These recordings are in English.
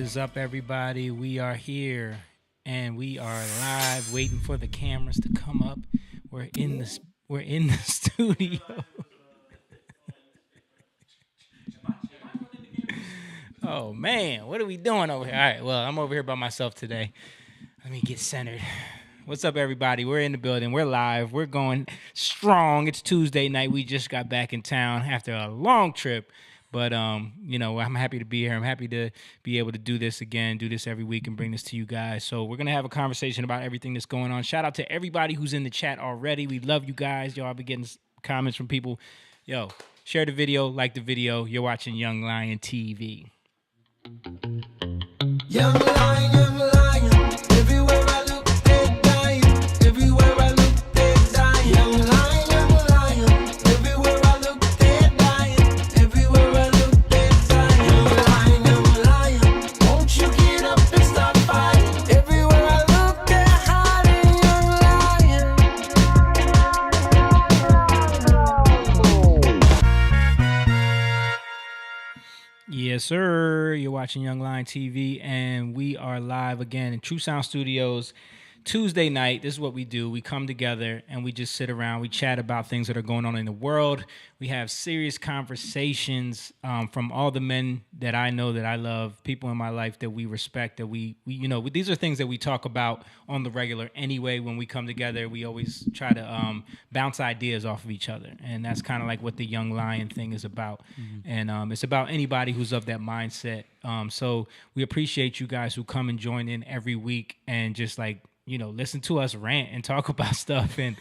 is up, everybody? We are here and we are live, waiting for the cameras to come up. We're in the studio. Oh man, what are we doing over here? All right, well, I'm over here by myself today. Let me get centered. What's up, everybody? We're in the building. We're live. We're going strong. It's Tuesday night. We just got back in town after a long trip. But, I'm happy to be here. I'm happy to be able to do this again, do this every week and bring this to you guys. So we're going to have a conversation about everything that's going on. Shout out to everybody who's in the chat already. We love you guys. Y'all be getting comments from people. Yo, share the video, like the video. You're watching Young Lion TV. Young lion, everywhere I look, they're dying. Everywhere I look, they're dying. Young lion, everywhere I look, they're dying. Everywhere I look, they're dying. Young lion, won't you get up and start fighting? Everywhere I look, they're hiding. Young lion. Yes, sir. You're watching Young Lion TV, and we are live again in True Sound Studios. Tuesday night, this is what we do. We come together and we just sit around. We chat about things that are going on in the world. We have serious conversations from all the men that I know that I love, people in my life that we respect, that we these are things that we talk about on the regular anyway. When we come together, we always try to bounce ideas off of each other. And that's kind of like what the Young Lion thing is about. Mm-hmm. And it's about anybody who's of that mindset. So we appreciate you guys who come and join in every week and just listen to us rant and talk about stuff and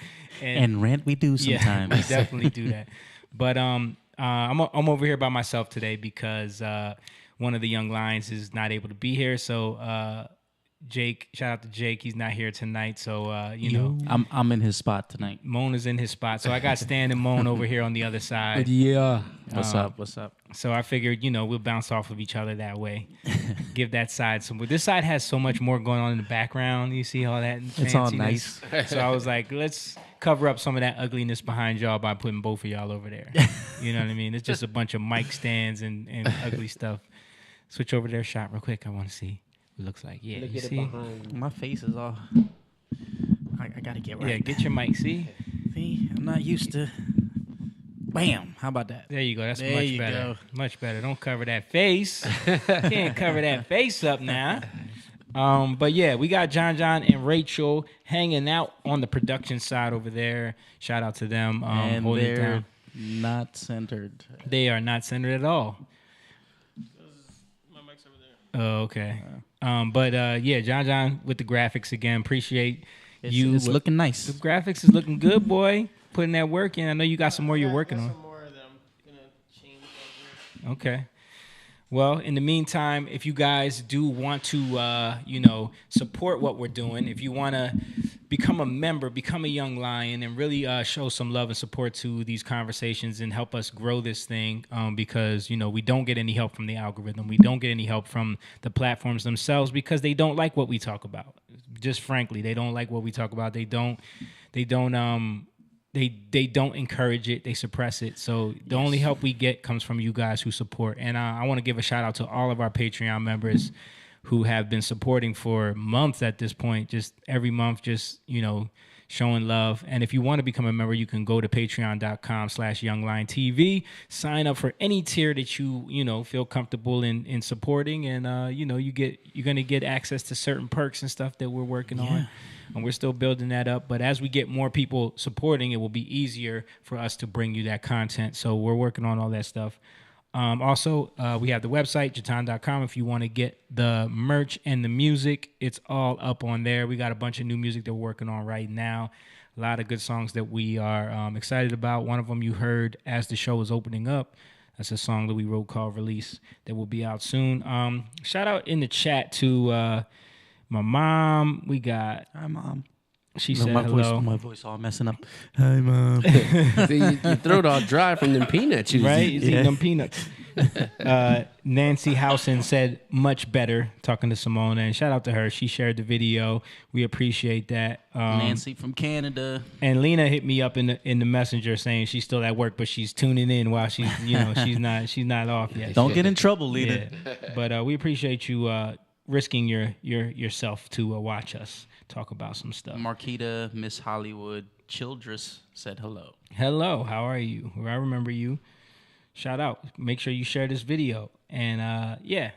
rant we do sometimes. Yeah, we definitely do that. But I'm over here by myself today because one of the Young Lions is not able to be here. So Jake, shout out to Jake. He's not here tonight. So I'm in his spot tonight. Moan is in his spot. So I got Stan and Moan over here on the other side. Yeah. What's up? So I figured, we'll bounce off of each other that way. Give that side some. But this side has so much more going on in the background. You see all that? It's all nice. So I was like, let's cover up some of that ugliness behind y'all by putting both of y'all over there. You know what I mean? It's just a bunch of mic stands and ugly stuff. Switch over their shot real quick. I want to see what it looks like. Yeah, you see? My face is all... I got to get right. Yeah, get your mic. See, I'm not used to... Bam! How about that? There you go. That's there much better. Go. Much better. Don't cover that face. Can't cover that face up now. But yeah, we got John and Rachel hanging out on the production side over there. Shout out to them. And holding they're it down. not centered. They are not centered at all. My mic's over there. Oh, okay. But John with the graphics again. Appreciate you. It's looking nice. The graphics is looking good, boy. Putting that work in. I know you got some more you're working on. Some more of them. Gonna change over. Okay. Well, in the meantime, if you guys do want to, support what we're doing, if you want to become a member, become a Young Lion, and really show some love and support to these conversations and help us grow this thing, because, we don't get any help from the algorithm. We don't get any help from the platforms themselves because they don't like what we talk about. Just frankly, they don't like what we talk about. They don't encourage it. They suppress it. So the only help we get comes from you guys who support. And I want to give a shout out to all of our Patreon members who have been supporting for months at this point, just every month, showing love. And if you want to become a member, you can go to patreon.com/youngliontv, sign up for any tier that you feel comfortable in supporting. And, you're going to get access to certain perks and stuff that we're working on. And we're still building that up. But as we get more people supporting, it will be easier for us to bring you that content. So we're working on all that stuff. Also, we have the website, jatan.com. If you want to get the merch and the music, it's all up on there. We got a bunch of new music that we're working on right now. A lot of good songs that we are excited about. One of them you heard as the show was opening up. That's a song that we wrote called Release that will be out soon. Shout out in the chat to... my mom, we got... Hi, Mom. She said hello. My voice all messing up. Hi, Mom. See, your throat all dry from them peanuts. Right? He's eating them peanuts. Nancy Housen said much better, talking to Simone, and shout out to her. She shared the video. We appreciate that. Nancy from Canada. And Lena hit me up in the messenger saying she's still at work, but she's tuning in while she's she's not off yet. Don't get in trouble, Lena. Yeah. But we appreciate you risking yourself to watch us talk about some stuff. Marquita, Miss Hollywood, Childress said hello. Hello, how are you? I remember you. Shout out. Make sure you share this video. And yeah.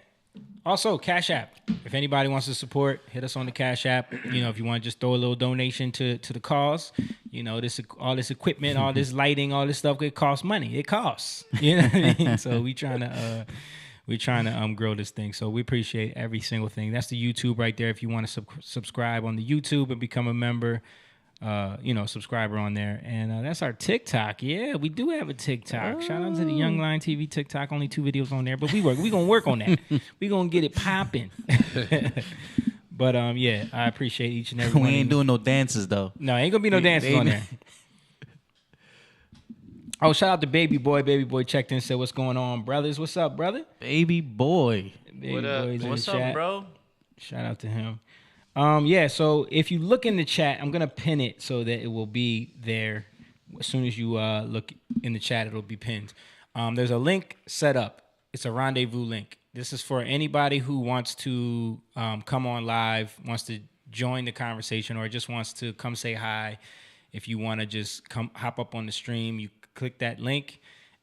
Also, Cash App. If anybody wants to support, hit us on the Cash App. You know, if you want to just throw a little donation to the cause, you know, all this equipment, all this lighting, all this stuff, it costs money. It costs. You know what I mean? So we trying to grow this thing. So we appreciate every single thing. That's the YouTube right there. If you want to subscribe on the YouTube and become a member, subscriber on there. And that's our TikTok. Yeah, we do have a TikTok. Shout out to the Young Lion TV TikTok. Only 2 videos on there, but we gonna work on that. We gonna get it popping. But yeah, I appreciate each and every one. We ain't doing no dances though. No, ain't gonna be no dances on there. Oh, shout out to Baby Boy. Baby Boy checked in and said, "What's going on, brothers? What's up, brother?" Baby boy. Baby What up? Boy's in What's the up, chat. bro? Shout out to him. Yeah, so if you look in the chat, I'm going to pin it so that it will be there. As soon as you look in the chat, it'll be pinned. There's a link set up. It's a rendezvous link. This is for anybody who wants to come on live, wants to join the conversation, or just wants to come say hi. If you want to just hop up on the stream, you click that link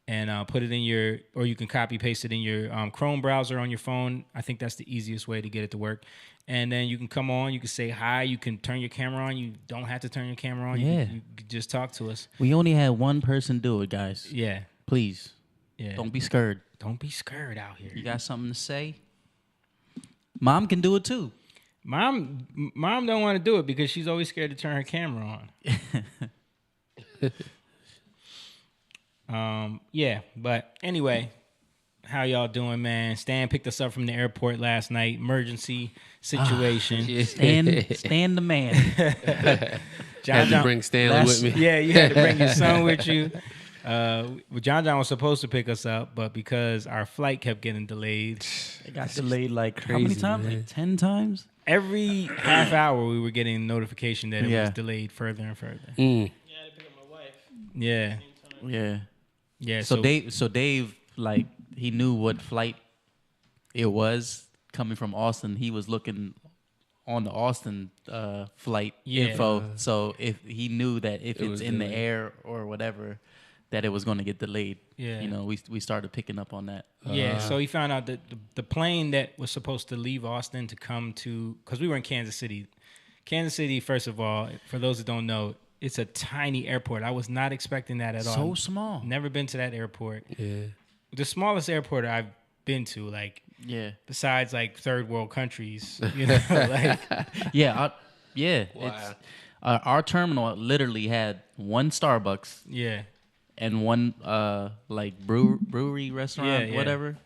and put it in your, or you can copy paste it in your Chrome browser on your phone. I think that's the easiest way to get it to work. And then you can come on, you can say hi, you can turn your camera on. You don't have to turn your camera on. Yeah. You can just talk to us. We only had one person do it, guys. Yeah. Please. Yeah. Don't be scared. Don't be scared out here. You got something to say? Mom can do it too. Mom don't want to do it because she's always scared to turn her camera on. Yeah, but anyway, how y'all doing, man? Stan picked us up from the airport last night. Emergency situation. Stan the man. Had to bring Stanley with me. Yeah, you had to bring your son with you. John was supposed to pick us up, but because our flight kept getting delayed, It got delayed like crazy, how many times? man. Like 10 times? every half hour we were getting notification that it Yeah. was delayed further and further. Mm. Yeah, I had to pick up my wife. Yeah, Same time. Yeah. yeah. So Dave, like, he knew what flight it was coming from Austin. He was looking on the Austin flight Yeah. info. So if he knew that if It it's was in the delayed. air or whatever, that it was going to get delayed. Yeah. You know, we started picking up on that. Yeah, so he found out that the plane that was supposed to leave Austin to come to, because we were in Kansas City. Kansas City, first of all, for those that don't know, it's a tiny airport. I was not expecting that at all. So small. Never been to that airport. Yeah. The smallest airport I've been to, like, Yeah. besides like third world countries, you know, like Yeah. Wow. It's, our terminal literally had one Starbucks yeah, and one like brewery restaurant, Yeah. whatever,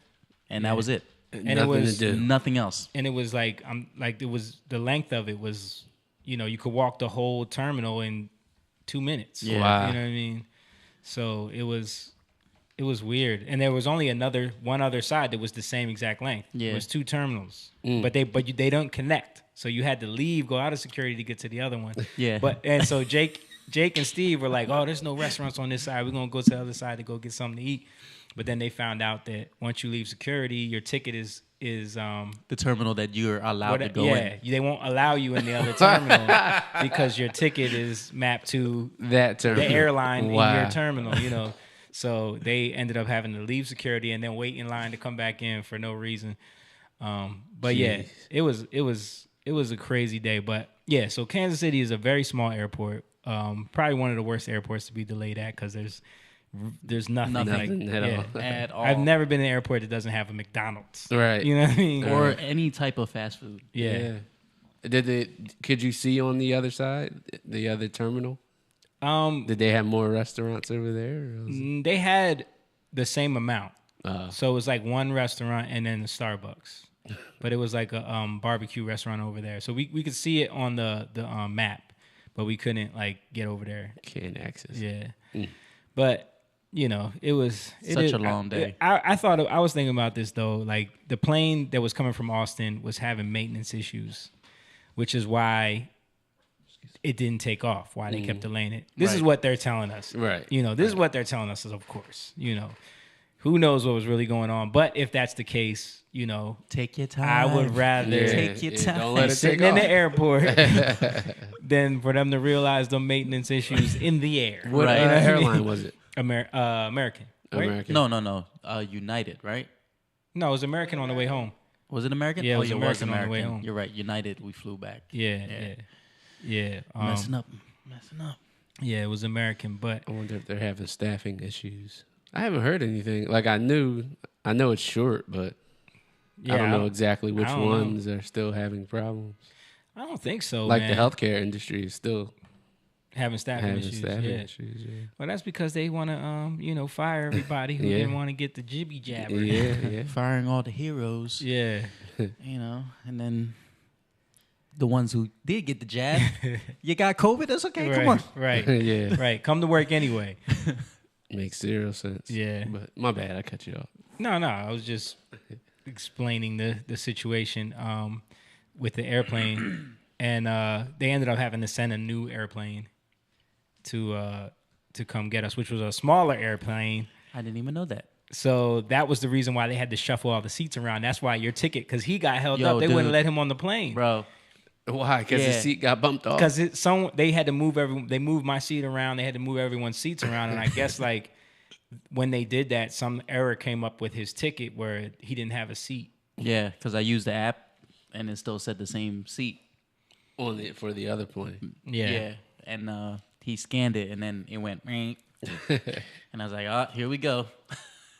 and that was it. it Nothing was- to do. Nothing else. and it was like it was the length of it was, you know, you could walk the whole terminal in 2 minutes. Yeah. Wow. You know what I mean? So it was weird, and there was only one other side that was the same exact length. Yeah. It was 2 terminals, Mm. but they don't connect. So you had to leave, go out of security to get to the other one. Yeah. And so Jake and Steve were like, "Oh, there's no restaurants on this side. We're gonna go to the other side to go get something to eat." But then they found out that once you leave security, your ticket is The terminal that you're allowed to go in. they won't allow you in the other terminal because your ticket is mapped to That terminal. the airline Wow. in your terminal, you know. So they ended up having to leave security and then wait in line to come back in for no reason. But yeah, Jeez. it was a crazy day. But yeah, so Kansas City is a very small airport. Probably one of the worst airports to be delayed at because there's nothing, Nothing at yeah. all. At all. I've never been in an airport that doesn't have a McDonald's. Right. You know what I mean? or any type of fast food. yeah. Could you see on the other side, the other terminal? Um, Did they have more restaurants over there? Or was it- they had the same amount. Uh, So it was like one restaurant and then the Starbucks. But it was like a barbecue restaurant over there. So we could see it on the map, but we couldn't like get over there. can't access. Yeah. Mm. But it was Such a long day. I thought I was thinking about this though. Like the plane that was coming from Austin was having maintenance issues, which is why it didn't take off. Why they kept delaying it. This is what they're telling us. Right. This is what they're telling us. Of course. Who knows what was really going on? But if that's the case, Take your time. I would rather Take your time. Don't let it sitting take in off. the airport than for them to realize the maintenance issues in the air. What Right. airline was it? American. Right? American. No. United, right? No, it was American on the way home. Was it American? Yeah, it oh, was it American was on the way American. home. You're right. United, we flew back. Yeah. Messing up. Yeah, it was American, but I wonder if they're having staffing issues. I haven't heard anything. Like I know it's short, but yeah, I don't know exactly which I don't know. ones are still having problems. I don't think so. Like man. the healthcare industry is still having staffing having issues. staffing Yeah. issues. Well, that's because they want to, fire everybody who Yeah. didn't want to get the jibby jabber. Yeah. Firing all the heroes. Yeah. And then the ones who did get the jab, you got COVID. That's okay. Right, Come on. Right. Yeah. Right. Come to work anyway. Makes zero sense. Yeah. But my bad, I cut you off. No. I was just explaining the situation with the airplane, and they ended up having to send a new airplane to come get us, which was a smaller airplane. I didn't even know that. So that was the reason why they had to shuffle all the seats around. That's why your ticket, because he got held Yo, up. They dude. wouldn't let him on the plane. Bro, Why? Because the Yeah. seat got bumped off. Because they had to move they moved my seat around. They had to move everyone's seats around, and I guess like when they did that, some error came up with his ticket where he didn't have a seat. yeah, because I used the app and it still said the same seat. For the other plane. Yeah. And he scanned it and then it went, and I was like, oh, here we go.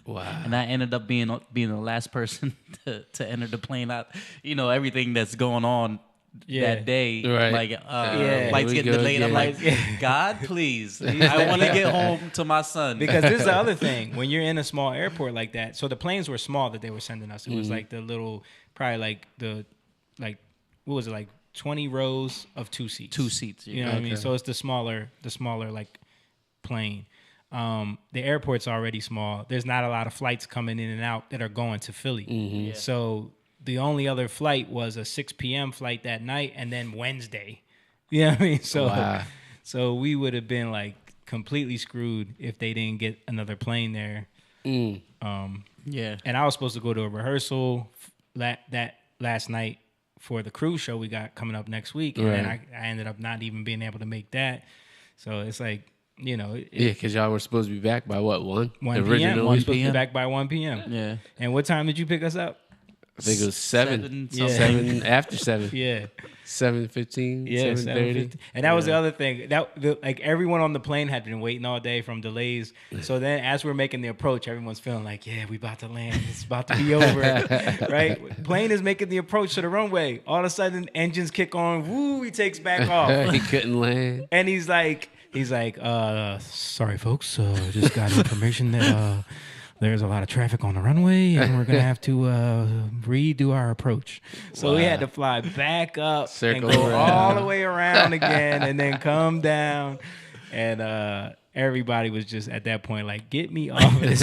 Wow. And I ended up being the last person to enter the plane out. Everything that's going on Yeah. that day. Right. Like, Yeah. flights Here we getting go delayed. I'm again. like, God, please. I want to get home to my son. Because this is the other thing. When you're in a small airport like that, so the planes were small that they were sending us. It was like the little, probably what was it, like 20 rows of 2 seats. 2 seats. You know what I mean? Okay. So it's the smaller like plane. The airport's already small. There's not a lot of flights coming in and out that are going to Philly. Yeah. So the only other flight was a 6 p.m. flight that night, and then Wednesday. You know what I mean? So, Wow. so we would have been like completely screwed if they didn't get another plane there. Yeah. And I was supposed to go to a rehearsal that last night for the cruise show we got coming up next week, and then Right. I ended up not even being able to make that. So it's like, Yeah, because y'all were supposed to be back by what, 1? 1 The p.m. original? We're supposed to be p.m. back by 1 p.m. Yeah. And what time did you pick us up? I think it was 7. Yeah. 7 after 7. Yeah. 7:15, Yeah, 7:30. and that was the other thing. Like everyone on the plane had been waiting all day from delays. So then, as we're making the approach, everyone's feeling like, "Yeah, we about to land. It's about to be over." Right? Plane is making the approach to the runway. All of a sudden, engines kick on. Woo! He takes back off, He couldn't land. and he's like, "Sorry, folks. Just got information that there's a lot of traffic on the runway, and we're gonna have to redo our approach." So we had to fly back up Circle and go around. all the way around again, and then come down. And everybody was just at that point like, "Get me off of this."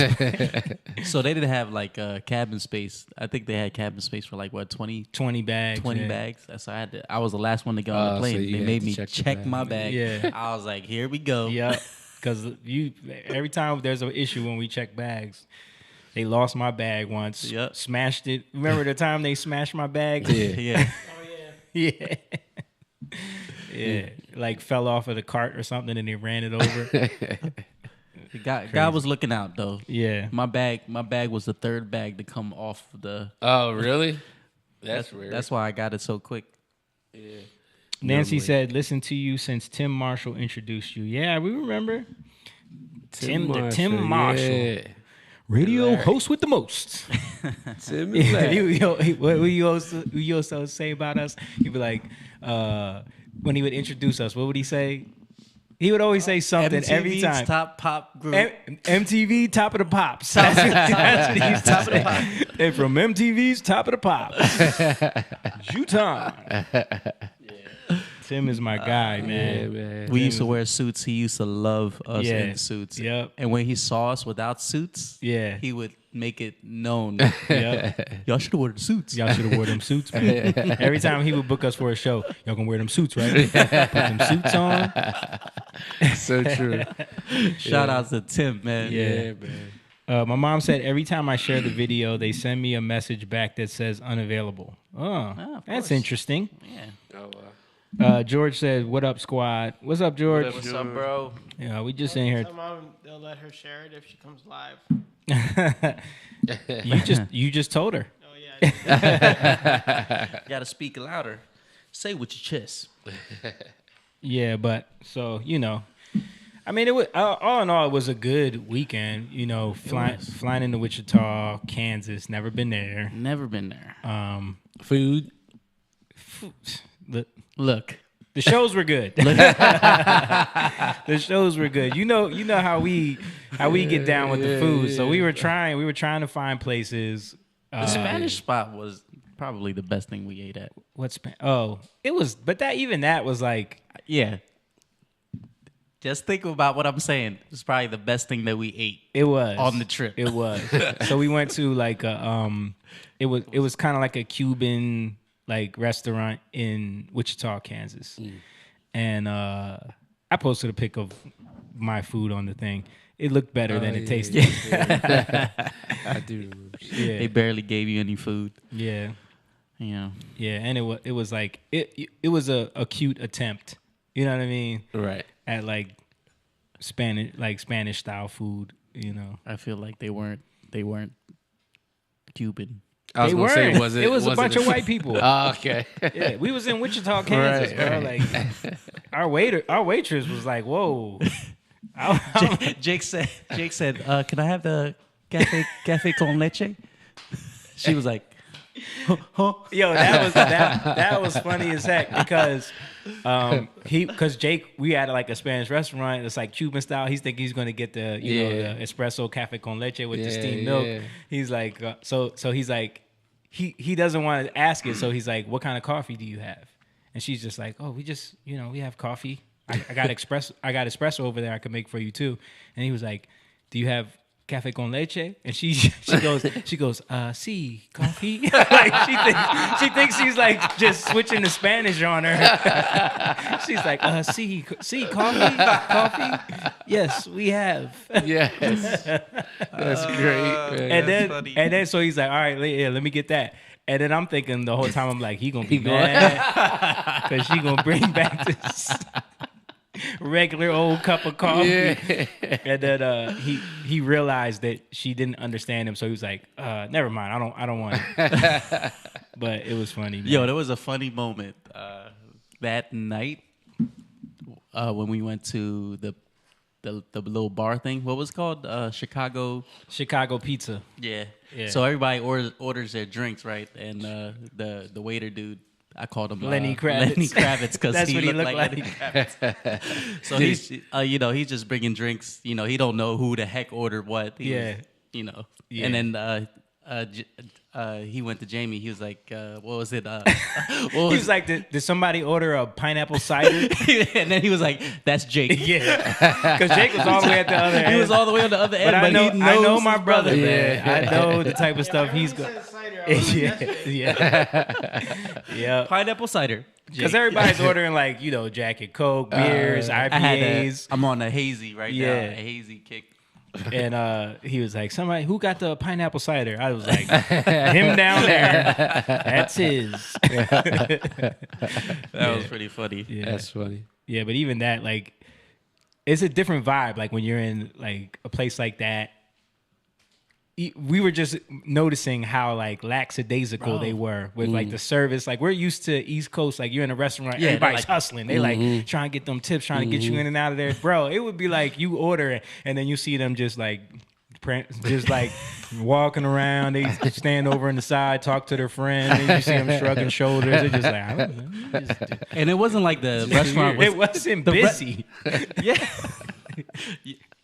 So they didn't have like cabin space. I think they had cabin space for like what 20 20 bags. 20 yeah. bags. So I was the last one to get on the Oh, plane. so you They had made to me check the check bag. my bag. Yeah. I was like, here we go. Yep. Because every time there's an issue when we check bags, they lost my bag once. Yep. Smashed it. Remember the time they smashed my bag? Yeah. Yeah. Yeah. Yeah. Like fell off of the cart or something and they ran it over. God was looking out though. Yeah. My bag was the third bag to come off the. Oh, really? That's weird. That's why I got it so quick. Nancy said, listen to you since Tim Marshall introduced you. Yeah, we remember. Tim Marshall. Yeah. Radio host with the most. Tim Yeah, Marshall. what you used to say about us? He'd be like, when he would introduce us, what would he say? He would always say something every MTV's time. top pop group. MTV Top of the Pops. That's what he used to Top of the say. Pops. And from MTV's Top of the Pops. Juton. Tim is my guy, man. Yeah, man. We used to wear suits. He used to love us Yeah. in suits. Yep. And when he saw us without suits, Yeah. he would make it known. Yep. Y'all should have worn suits. Y'all should have wore them suits, man. Every time he would book us for a show, y'all gonna wear them suits, right? Put them suits on. So true. Shout out to Tim, man. Yeah. man. My mom said every time I share the video, they send me a message back that says unavailable. Oh, of that's course. interesting. Yeah. Oh, wow. George said, "What up, squad? What's up, George? What's up, bro? Yeah, we just in here. Tell mom they'll let her share it if she comes live. You just told her. Oh yeah. You gotta speak louder. Say with your chest. Yeah, but so I mean, it was all in all, it was a good weekend. Flying into Wichita, Kansas. Never been there. Never been there. Food. Look. The shows were good. The shows were good. You know how we get down with the food. So we were trying to find places. The Spanish spot was probably the best thing we ate at. It was, but that was like, Yeah. Just think about what I'm saying. It's probably the best thing that we ate. it was On the trip. It was. So we went to like it was kind of like a Cuban like restaurant in Wichita, Kansas, and I posted a pic of my food on the thing. It looked better than it tasted. I do. Yeah, They barely gave you any food. yeah, Yeah. yeah, and it was like it was a cute attempt. You know what I mean? Right. At like Spanish style food. I feel like they weren't Cuban. I was They gonna say, weren't. It was a bunch of white people. Oh, okay. Yeah, we was in Wichita, Kansas, Right, bro. right. Like our waitress was like, "Whoa." Jake said, "Can I have the cafe con leche?" She was like, Yo, that was funny as heck because Jake, we had like a Spanish restaurant. It's like Cuban style. He's thinking he's going to get the the espresso cafe con leche with the steamed milk. yeah. He's like, so he's like, he doesn't want to ask it. So he's like, what kind of coffee do you have? And she's just like, oh, we just we have coffee. I got espresso over there I can make for you too. And he was like, do you have cafe con leche? And she goes, sí, coffee. Like she thinks she's like just switching to Spanish on her. She's like, sí, coffee. Yes, we have. Yes. That's great, man. And then so he's like, all right, let me get that. And then I'm thinking the whole time, I'm like, he gonna be mad because she gonna bring back this regular old cup of coffee. Yeah. And then he realized that she didn't understand him, so he was like, never mind, I don't want it. But it was funny, man. Yo, there was a funny moment that night when we went to the little bar thing. What was it called? Chicago pizza. Yeah. Yeah. So everybody orders their drinks, right? And the waiter dude, I called him Lenny Kravitz. because That's he what he looked looked like Lenny Kravitz. So he's he's just bringing drinks. He don't know who the heck ordered what. He was, Yeah. And then he went to Jamie. He was like, what was it? What was He was like, did somebody order a pineapple cider? and then he was like, that's Jake. Yeah, because Jake was all the way at the other end. He was all the way on the other end, But but I he knows know my his brother, brother. man. I know the type of stuff he's Everyone got. said cider. I was like, that's it. Yeah. Pineapple cider. Because everybody's ordering like Jack and Coke, beers, IPAs, I'm on a hazy right now, Yeah. a hazy kick. and he was like, "Somebody who got the pineapple cider?" I was like, "Him down there. That's his." That was pretty funny. Yeah. That's funny. Yeah, but even that, like, it's a different vibe. Like when you're in like a place like that, we were just noticing how like lackadaisical they were with like the service. Like we're used to East Coast. Like you're in a restaurant, Yeah, everybody's like- hustling. They like trying to get them tips, trying to get you in and out of there, bro. It would be like you order it, and then you see them just like walking around. They stand over on the side, talk to their friend, and you see them shrugging shoulders. They're just like, I don't know. And it wasn't like the restaurant was It wasn't the re- busy. yeah.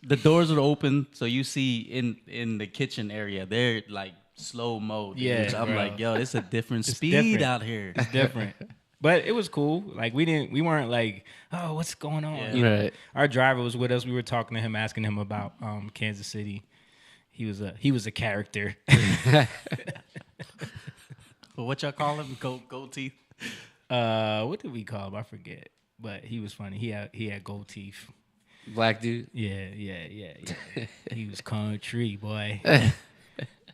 The doors are open, so you see in the kitchen area, they're like slow mo. Yeah, I'm bro. like, yo, it's a different It's speed different. out here. It's different. But it was cool. Like we weren't like, oh, what's going on? Yeah. You know? Right. Our driver was with us. We were talking to him, asking him about Kansas City. He was a character. But what y'all call him? Gold teeth. What did we call him? I forget. But he was funny. He had gold teeth. Black dude. Yeah. He was country, boy.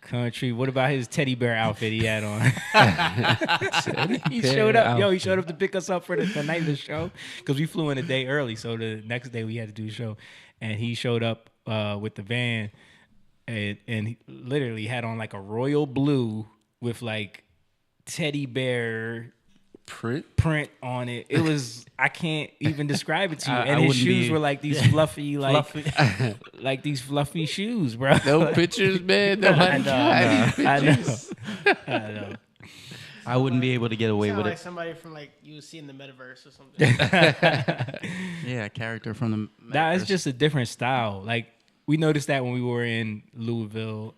Country. What about his teddy bear outfit he had on? He showed up. He showed up to pick us up for the night of the show because we flew in a day early. So the next day we had to do a show, and he showed up with the van, and he literally had on like a royal blue with like teddy bear print on it. It was, I can't even describe it to you. And his shoes were like these fluffy, like these fluffy shoes, bro. No pictures, man. Nobody got any pictures. I know. I wouldn't be able to get away Sound with like it. somebody from like you see in the metaverse or something. Yeah, a character from the. Nah, it's metaverse. just a different style. Like we noticed that when we were in Louisville,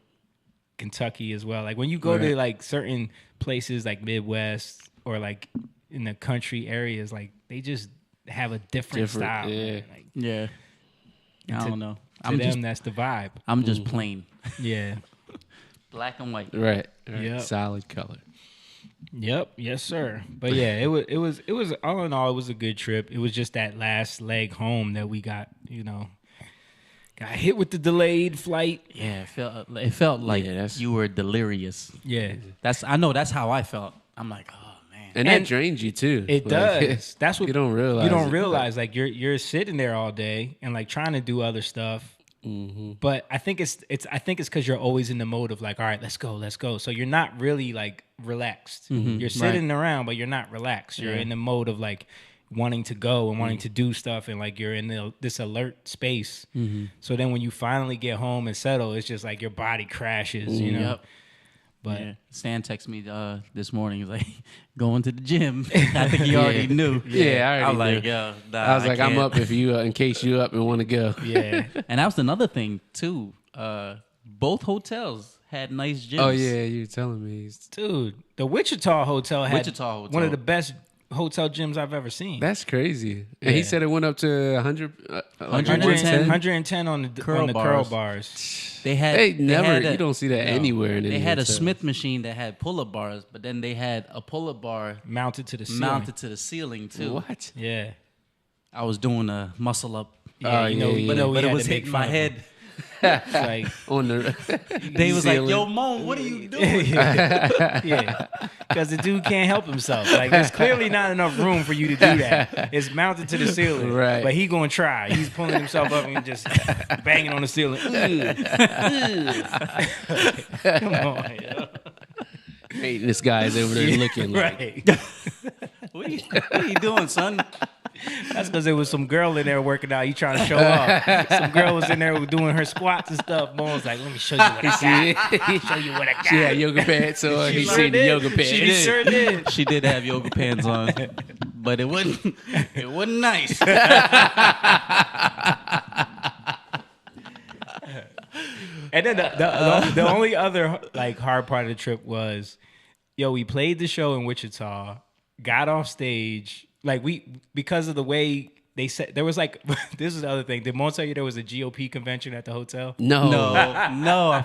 Kentucky as well. Like when you go to like certain places like Midwest or like in the country areas, like they just have a different style. yeah. Man. Like, Yeah. I to- don't know. to I'm them, just that's the vibe. I'm just plain Yeah. black and white. Right. Yep. Solid color. Yep. Yes, sir. But yeah, it was all in all, it was a good trip. It was just that last leg home that we got hit with the delayed flight. Yeah, it felt like Yeah, that's- you were delirious. Yeah. That's how I felt. I'm like, oh man. And that drains you too. It Like, does. That's what you don't realize. You don't it. realize like you're sitting there all day and like trying to do other stuff. Mm-hmm. But I think it's because you're always in the mode of like, all right, let's go. So you're not really like relaxed. You're sitting around, but you're not relaxed. You're in the mode of like wanting to go and wanting to do stuff, and like you're in this alert space. So then when you finally get home and settle, it's just like your body crashes, you know. Yep. But Yeah. Stan texted me this morning. He was like, going to the gym. I think he already knew. Yeah, I I was already like, knew. yo, nah, I was like, I'm can't. up if you, in case you up and want to go. yeah, And that was another thing too. Both hotels had nice gyms. Oh yeah, you were telling me. dude, the Wichita Hotel had Wichita Hotel. one of the best hotel gyms I've ever seen. That's crazy. And he Yeah. said it went up to 100, 110. 110 on the Curl curl bars. bars. They had. Hey, they never. had You don't see that anywhere in They any had a hotel. Smith machine that had pull-up bars, but then they had a pull-up bar Mounted to the ceiling. mounted to the ceiling too. What? Yeah. I was doing a muscle up, Yeah, you know, yeah, you yeah. know we but it had was to make hitting fun my of head. him. It's like, On the They was like, ceiling. "Yo, Moan, what are you doing?" yeah, because the dude can't help himself. Like, there's clearly not enough room for you to do that. It's mounted to the ceiling, Right. But he gonna try. He's pulling himself up and just banging on the ceiling. Come on, yo. maintenance guys over there looking like. Right. what are you doing, son? That's because there was some girl in there working out. He trying to show off. Some girl was in there doing her squats and stuff. Bones like, let me show you what I got. Let me show you what I got. She had yoga pants on. He sure seen the did. yoga pants. She sure did. She did have yoga pants on, but it wasn't nice. And then the only other like hard part of the trip was, we played the show in Wichita, got off stage, like because of the way they said there was like this is the other thing. Did Mo tell you there was a GOP convention at the hotel? No. No.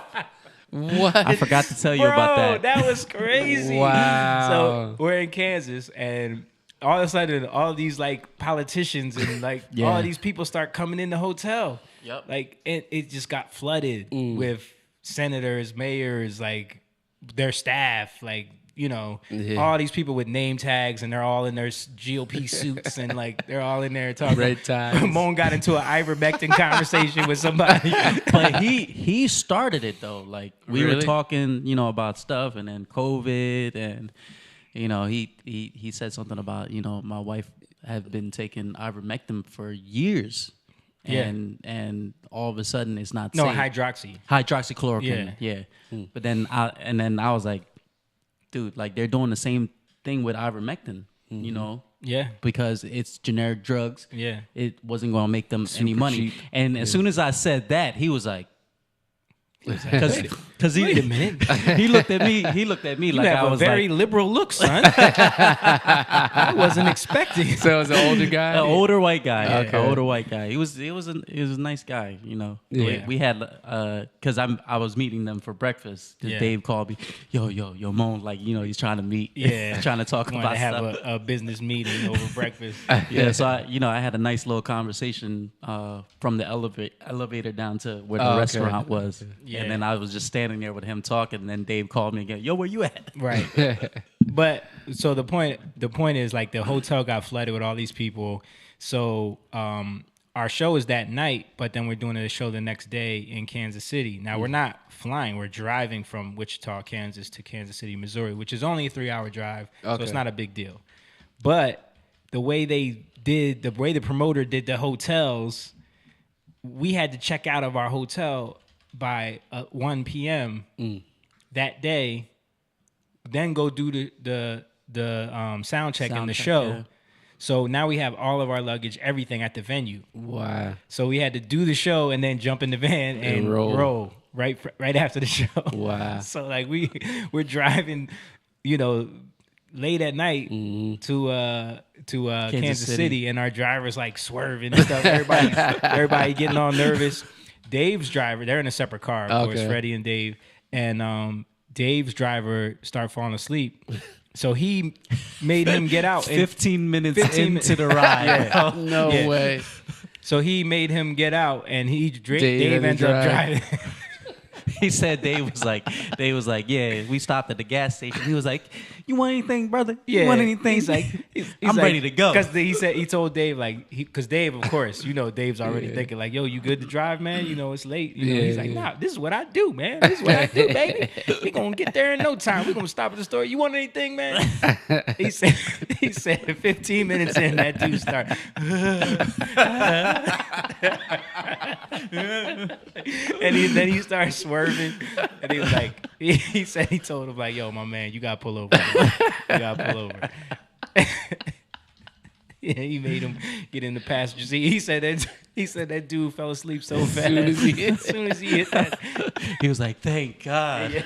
What? I forgot to tell you Bro, about that. that was crazy. Wow. So we're in Kansas and all of a sudden all these like politicians and like Yeah. all of these people start coming in the hotel. Yep. Like it just got flooded with senators, mayors, like their staff, like, all these people with name tags and they're all in their GOP suits and like they're all in there talking. Red ties. Moan got into an ivermectin conversation with somebody. But he started it though. Like we were Really? talking, about stuff, and then COVID, and he said something about my wife had been taking ivermectin for years, Yeah. and all of a sudden it's not No, safe. Yeah. Hydroxychloroquine. Yeah. But then I was like, dude, like they're doing the same thing with ivermectin, Yeah. because it's generic drugs. Yeah. It wasn't going to make them any money. cheap. And as soon as I said that, he was like, Because Wait a minute. he looked at me. He looked at me You like have I a was very like liberal look, son. I wasn't expecting. So it's an older guy. an older white guy. Okay. An older white guy. He was a nice guy. You know. Yeah. We had because I was meeting them for breakfast. Yeah. Dave called me. Yo, Moan. Like he's trying to meet. Yeah. trying to talk Wanted about to have stuff. a business meeting over breakfast. Yeah, so I had a nice little conversation from the elevator down to where the Oh, okay. restaurant was, Yeah. and then I was just standing there with him talking. And then Dave called me again. Yo, where you at? Right. But so the point is like the hotel got flooded with all these people. So our show is that night, but then we're doing a show the next day in Kansas City. Now we're not flying; we're driving from Wichita, Kansas to Kansas City, Missouri, which is only a 3-hour drive, so it's Okay. not a big deal. But the way the promoter did the hotels, we had to check out of our hotel by 1 p.m. that day, then go do the sound check in the check, show. yeah. So now we have all of our luggage, everything at the venue. Wow. So we had to do the show and then jump in the van and roll right after the show. Wow. So like we're driving, late at night to Kansas City, and our driver's like swerving and stuff. Everybody getting all nervous. Dave's driver, they're in a separate car, of course, Okay. Freddie and Dave, and Dave's driver started falling asleep. So he made him get out. 15 minutes 15 into the ride. No Yeah. way. So he made him get out, and had Dave to ends up drive. driving. He said Dave was like, yeah, we stopped at the gas station. He was like, you want anything, brother? You want anything? He's like, I'm ready to go. Because he told Dave because Dave, of course, Dave's already thinking like, yo, you good to drive, man? It's late. He's like, nah, this is what I do, man. This is what I do, baby. We gonna get there in no time. We gonna stop at the store. You want anything, man? He said 15 minutes in, that dude started. And then he started swerving, and he was like, he said he told him like, yo, my man, you gotta pull over. You gotta pull over. Yeah, he made him get in the passenger seat. He said that dude fell asleep so fast. As soon as he hit that. He was like, thank God.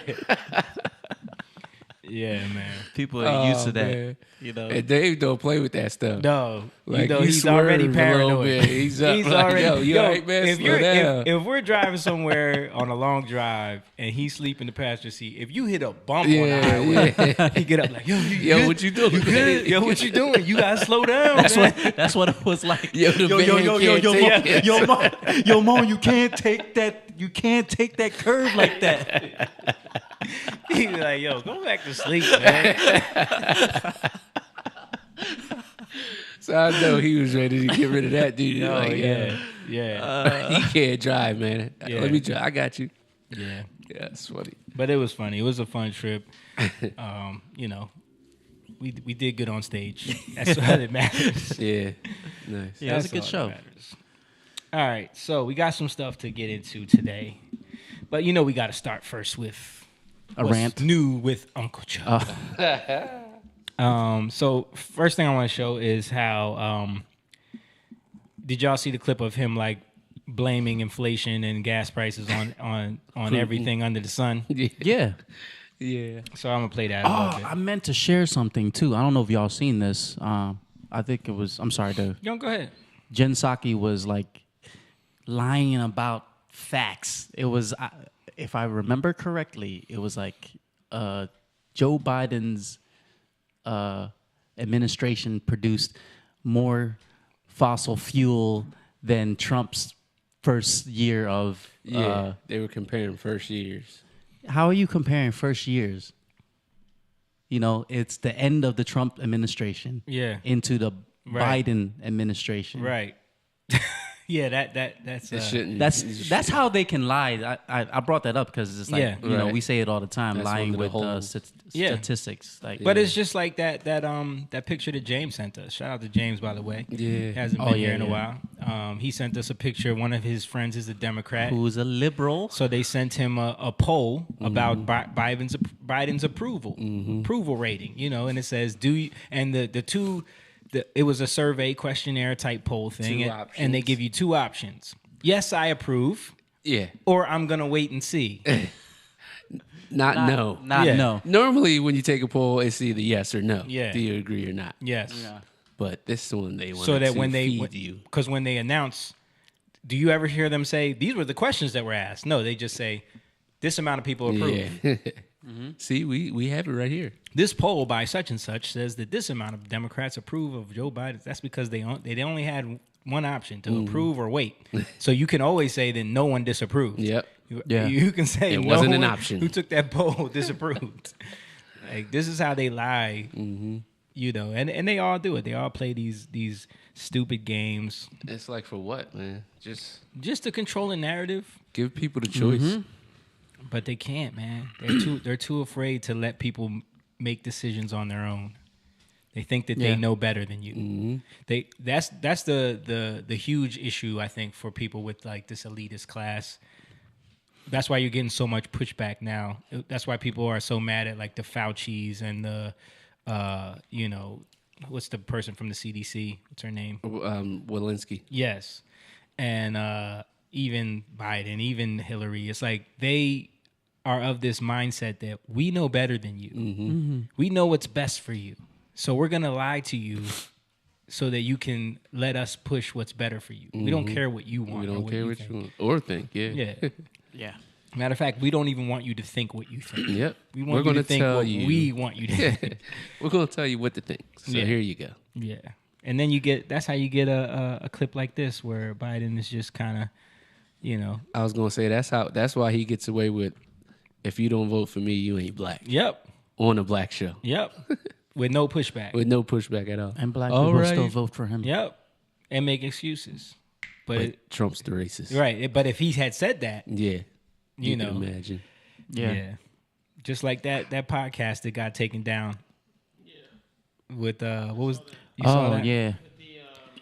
Yeah, man. People are used to that. Man. You know. And Dave don't play with that stuff. No, Like, he's already swerve a little paranoid. bit. He's up, He's like, already. yo, you all right, man? If Slow down. if we're driving somewhere on a long drive and he's sleeping in the passenger seat, if you hit a bump on the Yeah, highway, yeah. he get up like, yo, Yo, good? what you doing? You good? Yo, what you doing? You gotta slow down. man. That's what it was like. Yo, the van can't take it. Mo, you can't take that. You can't take that curve like that. He was like, yo, go back to sleep, man. So I know he was ready to get rid of that dude. Oh, Like, yeah. he can't drive, man. Yeah. Let me drive. I got you. Yeah. Yeah, it's funny. But it was funny. It was a fun trip. We did good on stage. That's all that matters. Yeah, nice. Yeah, it was a That's good all show. that matters. All right, so we got some stuff to get into today, but we got to start first with A what's rant. new with Uncle Joe. So first thing I want to show is how. Did y'all see the clip of him like blaming inflation and gas prices on everything under the sun? Yeah. Yeah. So I'm gonna play that a little bit. I meant to share something too. I don't know if y'all seen this. I think it was. I'm sorry. Yo, go ahead. Jen Psaki was like lying about facts. It was, if I remember correctly, it was like Joe Biden's administration produced more fossil fuel than Trump's first year of. Yeah, they were comparing first years. How are you comparing first years? It's the end of the Trump administration. Yeah. Into the Right. Biden administration. Right. Yeah, that's It shouldn't. That's how they can lie. I brought that up because it's like Yeah. Right. we say it all the time, That's lying one of the with holes. Yeah. statistics. Like, But it's just like that picture that James sent us. Shout out to James, by the way. Yeah. He hasn't Oh, been yeah, here in a yeah. while. He sent us a picture. One of his friends is a Democrat. who's a liberal? So they sent him a poll about Biden's approval rating, and it says, it was a survey questionnaire type poll thing, Two and they options. give you two options. Yes, I approve, Yeah. or I'm gonna wait and see. Not no. Not Yeah. no. Normally, when you take a poll, it's either yes or no. Yeah. Do you agree or not? Yes. Yeah. But this one, they want So that to when they, feed you. because when they announce, do you ever hear them say these were the questions that were asked? No, they just say this amount of people approve. Yeah. See, we have it right here. This poll by such and such says that this amount of Democrats approve of Joe Biden. That's because they only had one option to approve or wait. So you can always say that no one disapproved. Yep. Yeah. You can say It no wasn't an one option. who took that poll disapproved. Like this is how they lie. You know, and they all do it. They all play these stupid games It's like for what, man? Just to control a narrative. give people the choice. But they can't, man. They're too afraid to let people make decisions on their own. They think that they Yeah. know better than you. That's the huge issue, I think, for people with like this elitist class. That's why you're getting so much pushback now. That's why people are so mad at like the Fauci's and the you know, what's the person from the CDC? What's her name? Walensky. Yes. And even Biden, even Hillary, it's like they are of this mindset that we know better than you. We know what's best for you. So we're going to lie to you so that you can let us push what's better for you. We don't care what you want. We or don't what care you what think. you want or think. Yeah. Yeah. Yeah. Matter of fact, we don't even want you to think what you think. Yep. We We're want you gonna to think tell what you. we want you to think. We're gonna tell you what to think. So Yeah. here you go. Yeah. And then that's how you get a clip like this where Biden is just kind of, you know, I was gonna say that's why he gets away with, if you don't vote for me, you ain't black. yep, On a black show with no pushback. with no pushback at all. And black All people right. still vote for him. Yep, and make excuses. But Trump's the racist. Right, but if he had said that, Yeah. you can know, imagine. Yeah. just like that podcast that got taken down. With what was you Oh saw that? yeah.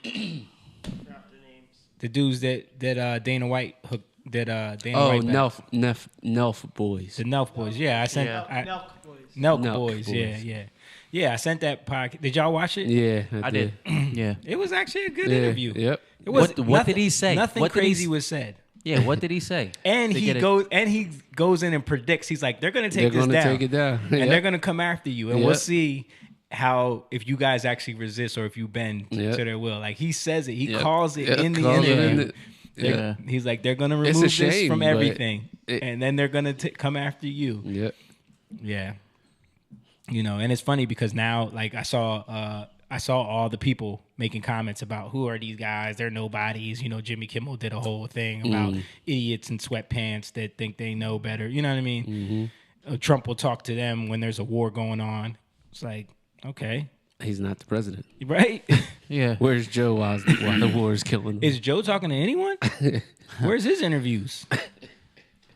The forgot their names. The dudes that Dana White hooked Dana Oh, White back. Nelf boys. The Nelk boys. Yeah, I sent Yeah. Nelk boys. Nelk Nelk boys. Yeah, boys. yeah. I sent that podcast. Did y'all watch it? Yeah, I did. Yeah. It was actually a good Yeah, interview. Yep. It was What did he say? Nothing What did he crazy s- was said. Yeah. What did he say? And To he get it- goes in and predicts. He's like, they're gonna take They're this gonna down. take it down. And Yep. they're gonna come after you. And we'll Yep. see how if you guys actually resist or if you bend Yep. to their will. Like he says it. He Yep. calls it Yep. in the Calls it interview. in the- Yeah. He's like, they're gonna It's remove a this shame, from but everything, it- and then they're gonna come after you. Yep. Yeah. You know, and it's funny because now, like, I saw all the people making comments about who are these guys? They're nobodies. You know, Jimmy Kimmel did a whole thing about idiots in sweatpants that think they know better. You know what I mean? Trump will talk to them when there's a war going on. It's like, okay, He's not the president. right? Yeah. Where's Joe while the war is killing him? Is Joe talking to anyone? Where's his interviews?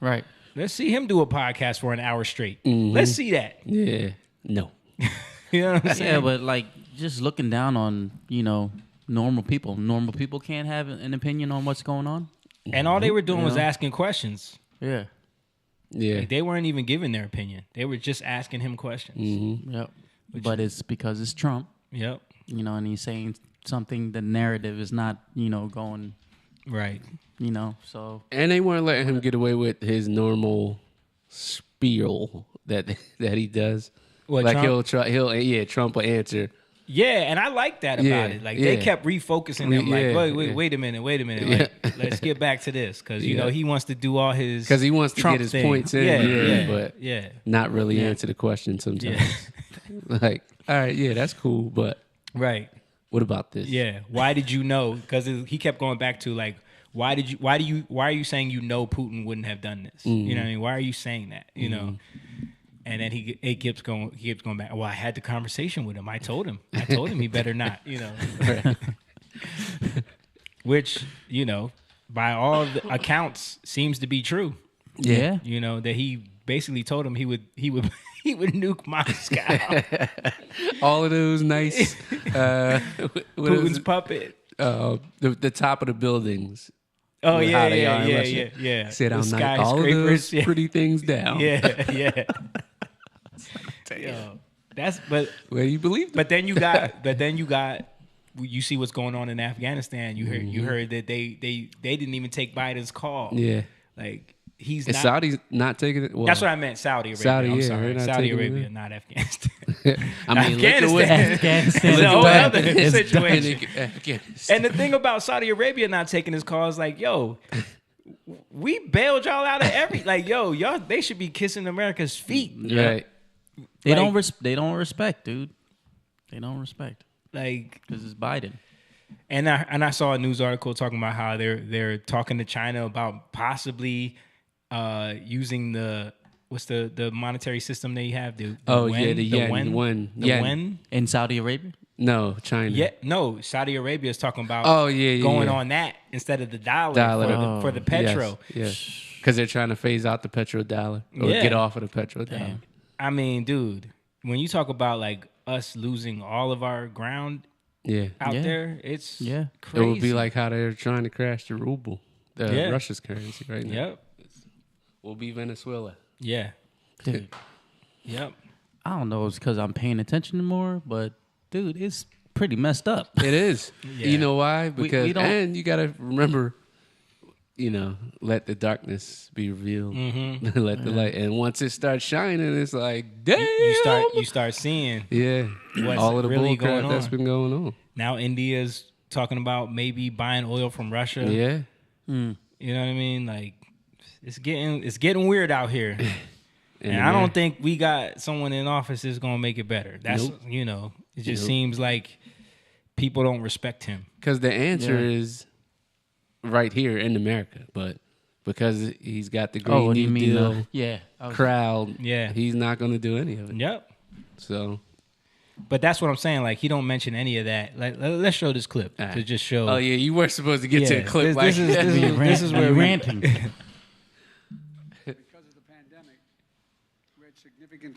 Right. Let's see him do a podcast for an hour straight. Let's see that. Yeah. No. You know what I'm saying? Yeah, but like just looking down on normal people. Normal people can't have an opinion on what's going on. And all they were doing was Yeah. asking questions. Yeah. Yeah. Like, they weren't even giving their opinion. They were just asking him questions. Yep. But it's because it's Trump, Yep. and he's saying something. The narrative is not, going, Right. So And they weren't letting him get away with his normal spiel that he does. What, like Trump? Trump will answer. Yeah, and I like that about Yeah, it. Like they yeah. kept refocusing him. Like, Yeah, wait a minute. Like, let's get back to this because Yeah. he wants to do all his 'Cause he wants to Trump get his thing. points in, but yeah, not really answer the question sometimes. Like, all right, yeah, that's cool, but right. what about this? Yeah. Why did you know? Because he kept going back to like, why are you saying Putin wouldn't have done this? You know what I mean? Why are you saying that? You know? And then he keeps going back. Well, I had the conversation with him. I told him he better not, Which, by all the accounts seems to be true. yeah. That he basically told him he would nuke Moscow. All of those nice what is Putin's it? puppet. The top of the buildings. Oh with yeah, how they are in Russia. yeah. Sit The down, knock all of skyscrapers, those pretty things down. yeah. Yo, that's Where do you believe that? but then you got you see what's going on in Afghanistan. You heard that they didn't even take Biden's call. Yeah. Like he's Is not. Saudi not taking it? Well, That's what I meant. Saudi Arabia. Saudi, I'm yeah, sorry. they're not Saudi taking it Arabia, in. not Afghanistan. I mean, look at what Afghanistan is a whole done. other It's situation. Afghanistan. And the thing about Saudi Arabia not taking his call is like, yo, we bailed y'all out of y'all. They should be kissing America's feet. Right. They Like- they don't respect, dude. They don't respect Like, because it's Biden. and I saw a news article talking about how they're talking to China about possibly using the monetary system they have. The yen. yuan. In Saudi Arabia? No, China. Yeah, no. Saudi Arabia is talking about going on that instead of the dollar, for the petro. Yes. Because they're trying to phase out the petrodollar or Yeah. get off of the petrodollar. I mean, dude, when you talk about like us losing all of our ground Yeah. out Yeah. there, it's Yeah. crazy. It would be like how they're trying to crash the ruble, Yeah. Russia's currency right now. Yep. Will be Venezuela. Yeah. Dude, Yep. I don't know if it's because I'm paying attention more, but dude, it's pretty messed up. It is. Yeah. You know why? Because we don't- and you got to remember, let the darkness be revealed. Let the light. And once it starts shining, it's like, damn. You start seeing Yeah. what's All of the really bull crap going that's on. been going on. now India's talking about maybe buying oil from Russia. Yeah. You know what I mean? Like it's getting weird out here. In And I don't America. think we got someone in office that's gonna make it better. That's Nope. It just Nope. seems like people don't respect him. Because the answer Yeah. is right here in America, but because he's got the Oh, Green what do you New mean? Deal Yeah. crowd, Yeah. he's not going to do any of it. Yep. So, But that's what I'm saying. Like he don't mention any of that. Like let's show this clip to just show. oh yeah, you were supposed to get to Yeah, the clip this- like this is- that. this is where we- ranting. Because of the pandemic, we had significant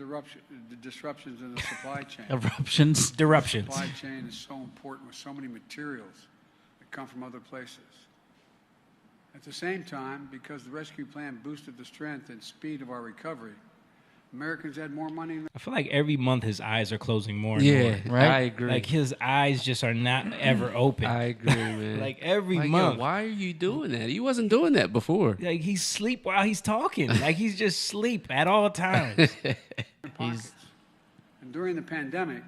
disruptions in the supply chain. Eruptions. Disruptions. Supply chain is so important with so many materials that come from other places. At the same time, because the rescue plan boosted the strength and speed of our recovery, Americans had more money than I feel like every month his eyes are closing more and Yeah, more. Right? I agree. Like his eyes just are not ever open. I agree, man. Like every yo, month. why are you doing that? He wasn't doing that before. Like he's sleep while he's talking. Like he's just sleep at all times. pockets. And during the pandemic,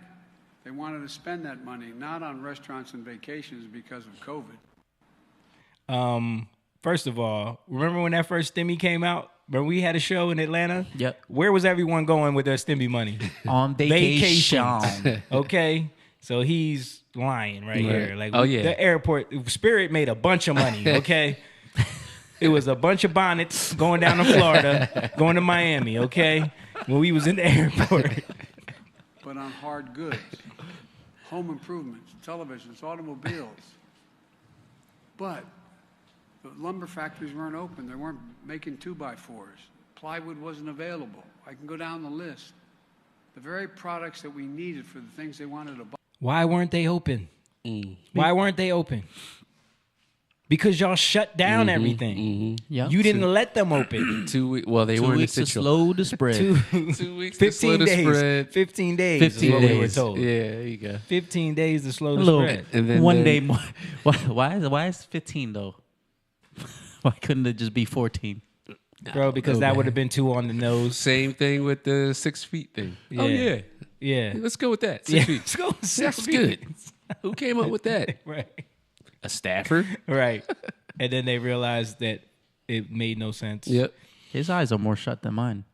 they wanted to spend that money not on restaurants and vacations because of COVID. First of all, remember when that first stimmy came out? Remember we had a show in Atlanta? Yep. Where was everyone going with their stimmy money? On vacation. Okay. So he's lying right here. Like Oh, yeah. the airport Spirit made a bunch of money, okay? It was a bunch of bonnets going down to Florida, going to Miami, okay? When we was in the airport. But on hard goods, home improvements, televisions, automobiles. But the lumber factories weren't open. They weren't making 2x4s. Plywood wasn't available. I can go down the list. The very products that we needed for the things they wanted to buy. Why weren't they open? Why weren't they open? Because y'all shut down everything. Yep. You didn't let them open. 2 weeks. Well, they 2 weren't weeks to essential. slow the spread. 2 weeks to slow 15 the days. spread. 15 days. 15 is what we were days. told. Yeah, there you go. 15 days to slow A the little spread. And then one the- day more. Why is 15 though? Why couldn't it just be 14? Bro, because that would have been too on the nose. Same thing with the 6 feet thing. Oh Yeah. yeah, Yeah. let's go with that. 6 Yeah. feet. Let's go with 6 That's feet. good. Who came up with that? Right. A staffer. Right. And then they realized that it made no sense. Yep. His eyes are more shut than mine.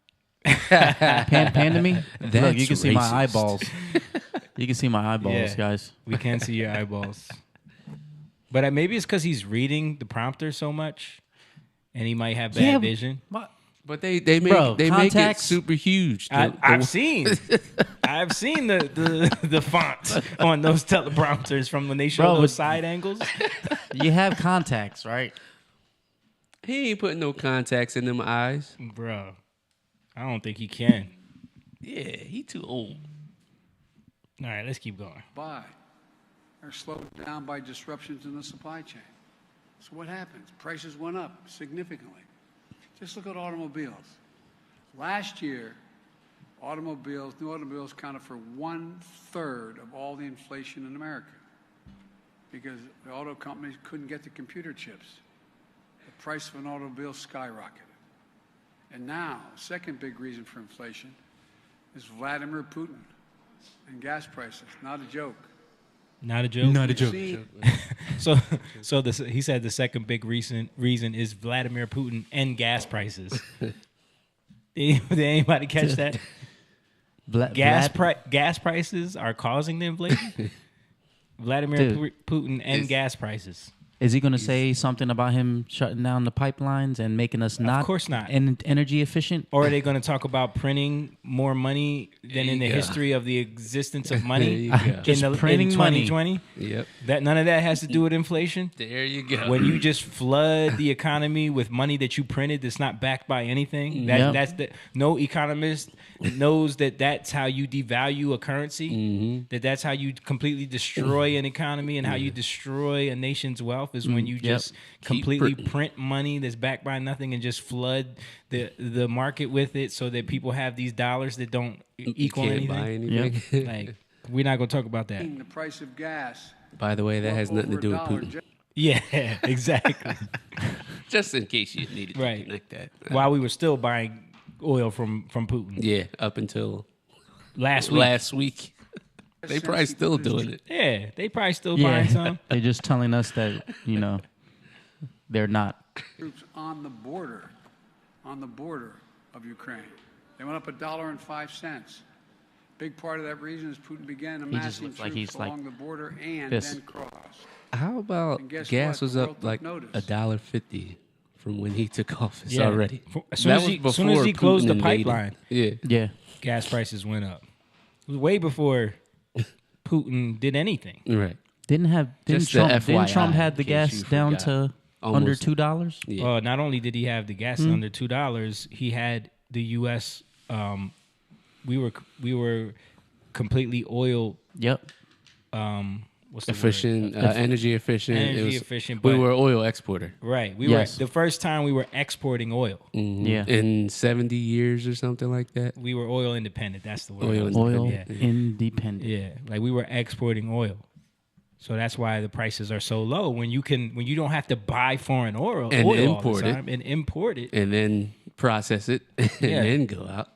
Panda me? Look, you That's can see my racist. eyeballs. You can see my eyeballs, Yeah. guys. We can see your eyeballs. But maybe it's because he's reading the prompter so much and he might have bad vision. But they make Bro, make it contacts- super huge. I've seen the font on those teleprompters from when they show Bro, those but- side angles. You have contacts, right? He ain't putting no contacts in them eyes. Bro, I don't think he can. Yeah, he too old. All right, let's keep going. Buy are slowed down by disruptions in the supply chain. So what happens? Prices went up significantly. Just look at automobiles. Last year, new automobiles counted for 1/3 of all the inflation in America because the auto companies couldn't get the computer chips. the price of an automobile skyrocketed. And now, second big reason for inflation is Vladimir Putin and gas prices. Not a joke. Not a joke. Not a We've joke. seen- He said the second big reason is Vladimir Putin and gas prices. Did anybody catch that? Gas prices are causing the inflation. Vladimir Putin and gas prices. Is he going to say something about him shutting down the pipelines and making us not, course not. energy efficient? Or are they going to talk about printing more money than in the history of the existence of money There you go. Just in printing money. 2020? Yep. That none of that has to do with inflation. There you go. When you just flood the economy with money that you printed that's not backed by anything, Yep. no economist knows that that's how you devalue a currency. That's how you completely destroy an economy, and how you destroy a nation's wealth is when you just completely printing. print money that's backed by nothing and just flood the market with it, so that people have these dollars that don't equal Can't buy anything. anything. Like, we're not gonna talk about that. The price of gas. By the way, that has nothing to do with over Putin. $1. Yeah, exactly. Just in case you needed to Right. connect that. While we were still buying oil from Putin Yeah, up until last week. last week. They probably still doing it. Yeah, they probably still buying some. They're just telling us that, they're not. Troops on the border of Ukraine. They went up $1.05. Big part of that reason is Putin began just amassing looks like troops he's like along the border and this. then crossed. How about And guess gas what? was The up world took like notice. $1.50 from when he took office Yeah. already? As soon as he closed the Putin invaded. pipeline, Yeah. Yeah. gas prices went up. It was way before Putin did anything. Right. Didn't Just the Trump FYI, had the in case gas you down forgot. to under Almost. $2? Yeah. Not only did he have the gas under $2, he had the U.S. We were completely oil. Yep. What's the Efficient, word? energy efficient. Energy efficient, We but- were oil exporter. Right. Yes. The first time we were exporting oil. Yeah. In 70 years or something like that. We were oil independent. That's the word. Oil I was Oil looking at. independent. Yeah, like we were exporting oil, so that's why the prices are so low. When you don't have to buy foreign oil And all import the it. time and import it. And then process it and Yeah. then go out.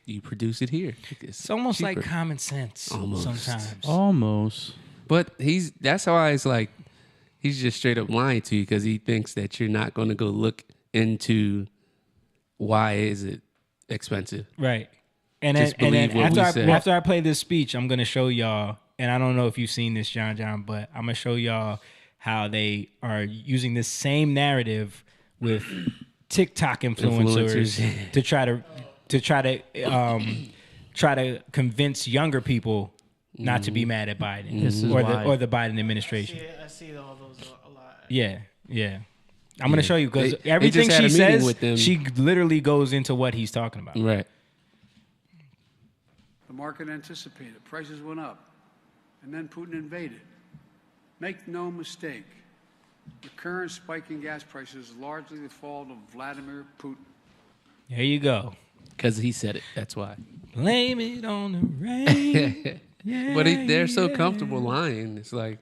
You produce it here. It's almost like cheaper. common sense Almost. sometimes. Almost. But that's why it's like he's just straight up lying to you because he thinks that you're not going to go look into why is it expensive. Right. And then, Just believe what we said. after I play this speech, I'm gonna show y'all, and I don't know if you've seen this, John, but I'm gonna show y'all how they are using this same narrative with TikTok influencers Influencers. try to convince younger people not to be mad at Biden This is or why. the Biden administration. I see all those a lot. Yeah. I'm gonna show you because They everything just had she a meeting says, with them. she literally goes into what he's talking about. Right. The market anticipated. Prices went up. And then Putin invaded. Make no mistake, the current spike in gas prices is largely the fault of Vladimir Putin. There you go. Because he said it. That's why. Blame it on the rain. But they're so comfortable lying. It's like,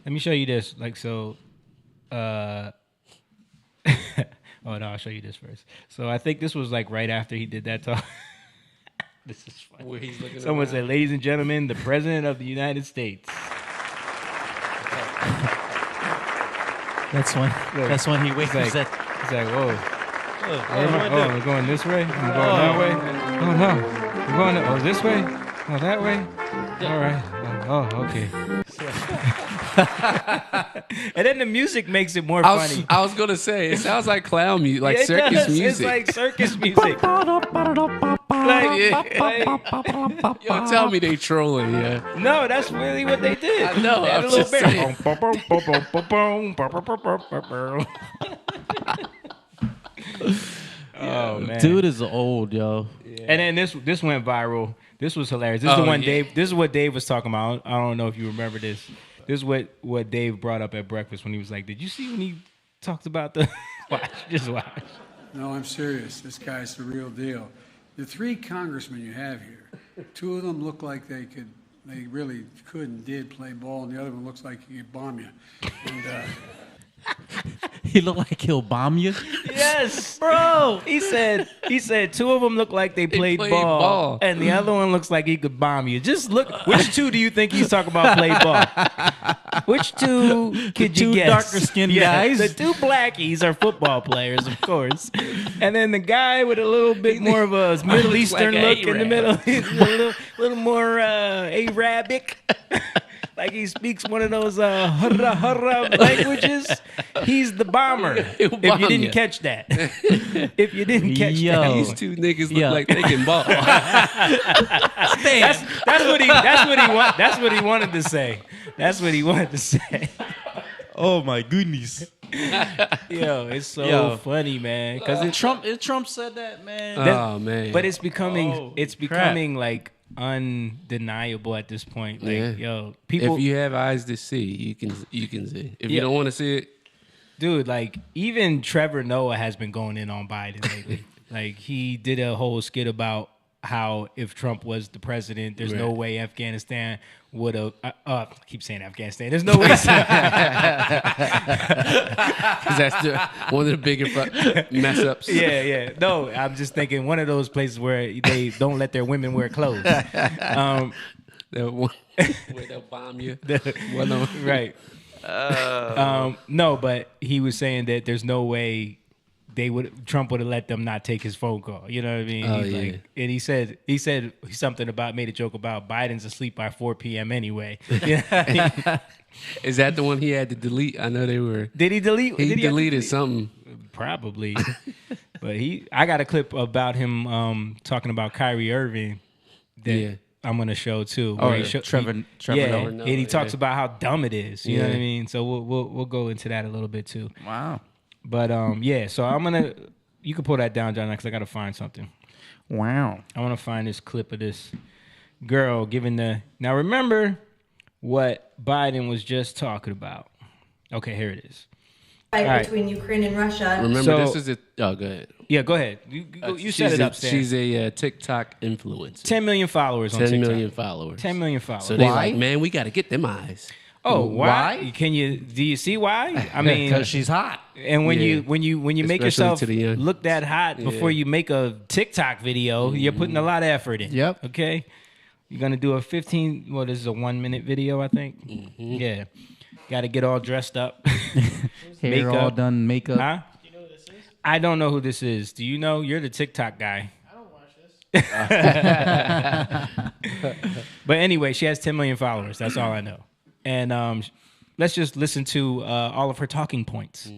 Let me show you this. Like, so, oh no, I'll show you this first. So I think this was like right after he did that talk. This is funny. where he's looking Someone around. said, ladies and gentlemen, the President of the United States. That's when he wakes It's up. like, it's like, whoa. Where am I? Oh, we're going this way? I'm going that way? Oh, no. We're going, this way? Oh, that way? All right. Oh, okay. And then the music makes it more funny. I was gonna say it sounds like clown music, like Yeah, it circus does. music. It's like circus music. Yo, tell me they trolling, yeah. No, that's really what they did. I know, They had I'm a little just bit. saying. Oh man, Dude is old, yo. And then this went viral. This was hilarious. This is the one Dave. This is what Dave was talking about. I don't know if you remember this. This is what Dave brought up at breakfast when he was like, "Did you see when he talked about the watch? Just watch." No, I'm serious. This guy's the real deal. The three congressmen you have here, two of them look like they really could and did play ball, and the other one looks like he could bomb you. And He looked like he'll bomb you. Yes, bro. He said two of them look like they played, played ball, ball. and the other one looks like he could bomb you. Just look. Which two do you think he's talking about played ball? Which two could you two guess? darker-skinned guys? The two blackies are football players, of course, and then the guy with a little bit more of a Middle Looks Eastern like look an in the middle, a little more Arabic. Like he speaks one of those hurrah hurrah languages. He's the bomber. He'll If bomb you didn't ya. catch that. If you didn't catch Yo. that. These two niggas look Yeah. like they can ball. That's what he wanted to say. That's what he wanted to say. Oh my goodness. Yo, it's so Yo. funny, man. Because Trump said that, man. Oh man. but it's becoming crap. like undeniable at this point. Like, Yeah. yo, people if you have eyes to see, you can see. If Yeah. you don't want to see it, dude, like even Trevor Noah has been going in on Biden lately. Like he did a whole skit about how if Trump was the president, there's no Right. way Afghanistan would have. I keep saying Afghanistan. There's no way. 'cause that's one of the bigger mess ups. Yeah. No, I'm just thinking one of those places where they don't let their women wear clothes. That one where they'll bomb you. One of 'em. Right. No, but he was saying that there's no way Trump would have let them not take his phone call. You know what I mean? Oh, He's yeah. like, and he said something about, made a joke about Biden's asleep by 4 p.m. anyway. You know what I mean? Is that the one he had to delete? I know they were. Did he delete? He did he have to deleted delete? something. Probably. But I got a clip about him talking about Kyrie Irving that Yeah. I'm gonna show too. Oh, where he yeah. show- Trevor yeah, Noah. and he talks about how dumb it is. You know what I Yeah. mean? So we'll go into that a little bit too. Wow. But yeah, so you can pull that down, John, because I gotta find something. Wow. I want to find this clip of this girl giving now remember what Biden was just talking about. Okay, here it is. Fight All right. between Ukraine and Russia. Remember, So- this is oh, go ahead. Yeah, go ahead. You set it up, Stan. She's a TikTok influencer. 10 million followers on 10 TikTok. million followers. 10 million followers. So they Why? like, man, we got to get them eyes. Oh, why? Why? Do you see why? I mean, Because she's hot. and when Yeah. you make Especially yourself to the young. look that hot before you make a TikTok video, you're putting a lot of effort in. Yep. Okay. You're gonna do a 15. Well, this is a 1 minute video, I think. Yeah. Got to get all dressed up. Hair all Makeup. done, makeup. Huh? You know who this is? I don't know who this is. Do you know? You're the TikTok guy. I don't watch this. But anyway, she has 10 million followers. That's all I know. And let's just listen to all of her talking points.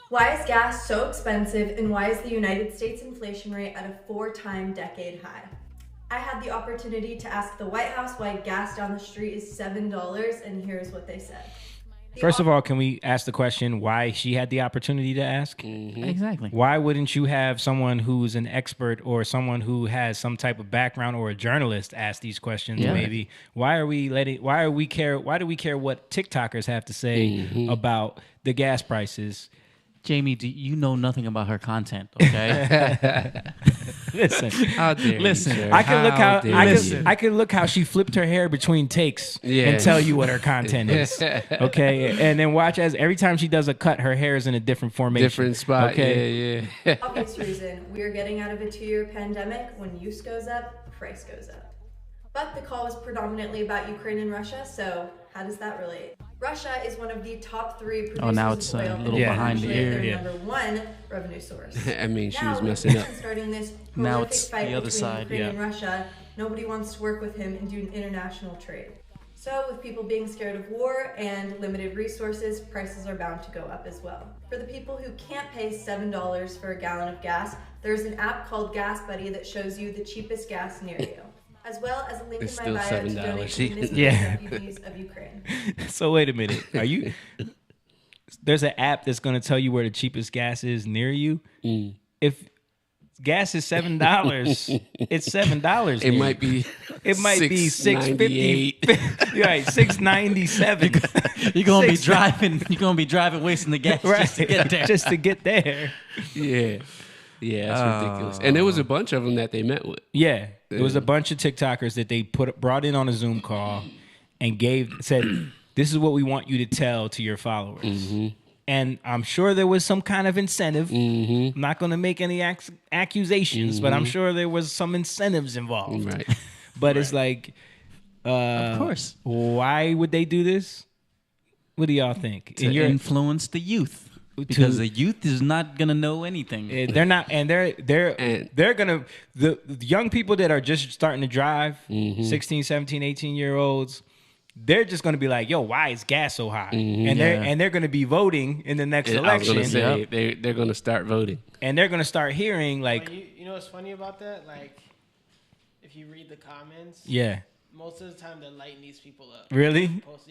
Why is gas so expensive and why is the United States inflation rate at a 4-time decade high? I had the opportunity to ask the White House why gas down the street is $7 and here's what they said. First of all, can we ask the question why she had the opportunity to ask? Exactly. Why wouldn't you have someone who's an expert or someone who has some type of background or a journalist ask these questions? Yeah. Maybe why do we care what TikTokers have to say about the gas prices? Jamie, you know nothing about her content, okay? Listen, How dare you, Listen, sir? I can look how dare I you. can, I can look how she flipped her hair between takes Yeah. and tell you what her content is. Okay, and then watch as every time she does a cut, her hair is in a different formation. Different spot. Okay, Yeah. Obvious reason, we are getting out of a 2-year pandemic. When use goes up, price goes up. But the call was predominantly about Ukraine and Russia, so how does that relate? Russia is one of the top 3 producers Oh, now it's of a oil, and little it's behind the actually ear, their yeah. number 1 revenue source. I mean, she Now, was with messing up. Putin starting this Now horrific it's fight the other between side, Ukraine yeah. and Russia, nobody wants to work with him and do international trade. So with people being scared of war and limited resources, prices are bound to go up as well. For the people who can't pay $7 for a gallon of gas, there's an app called Gas Buddy that shows you the cheapest gas near you, as well as a link It's in my still bio to $7. donate to municipal Yeah. refugees of Ukraine. So wait a minute. Are you? There's an app that's going to tell you where the cheapest gas is near you. If gas is $7, it's $7. It might be. It might be $6.98. Right, $6.97. You're gonna be driving. You're gonna be driving, wasting the gas Right, just to get there. just to get there. Yeah. Yeah, that's ridiculous. And there was a bunch of them that they met with. Yeah, there was a bunch of TikTokers that they brought in on a Zoom call and said, "This is what we want you to tell to your followers." and I'm sure there was some kind of incentive. I'm not going to make any accusations, but I'm sure there was some incentives involved. Right. But it's like, Of course. why would they do this? What do y'all think? To influence the youth. Because the youth is not gonna know anything. They're not, and they're gonna the young people that are just starting to drive, 16, 17, 18-year-olds. They're just gonna be like, "Yo, why is gas so high?" And they're gonna be voting in the next I was election. gonna say they're gonna start voting, and they're gonna start hearing like, you know what's funny about that? Like, if you read the comments, yeah, most of the time they're lighting these people up. really. Comments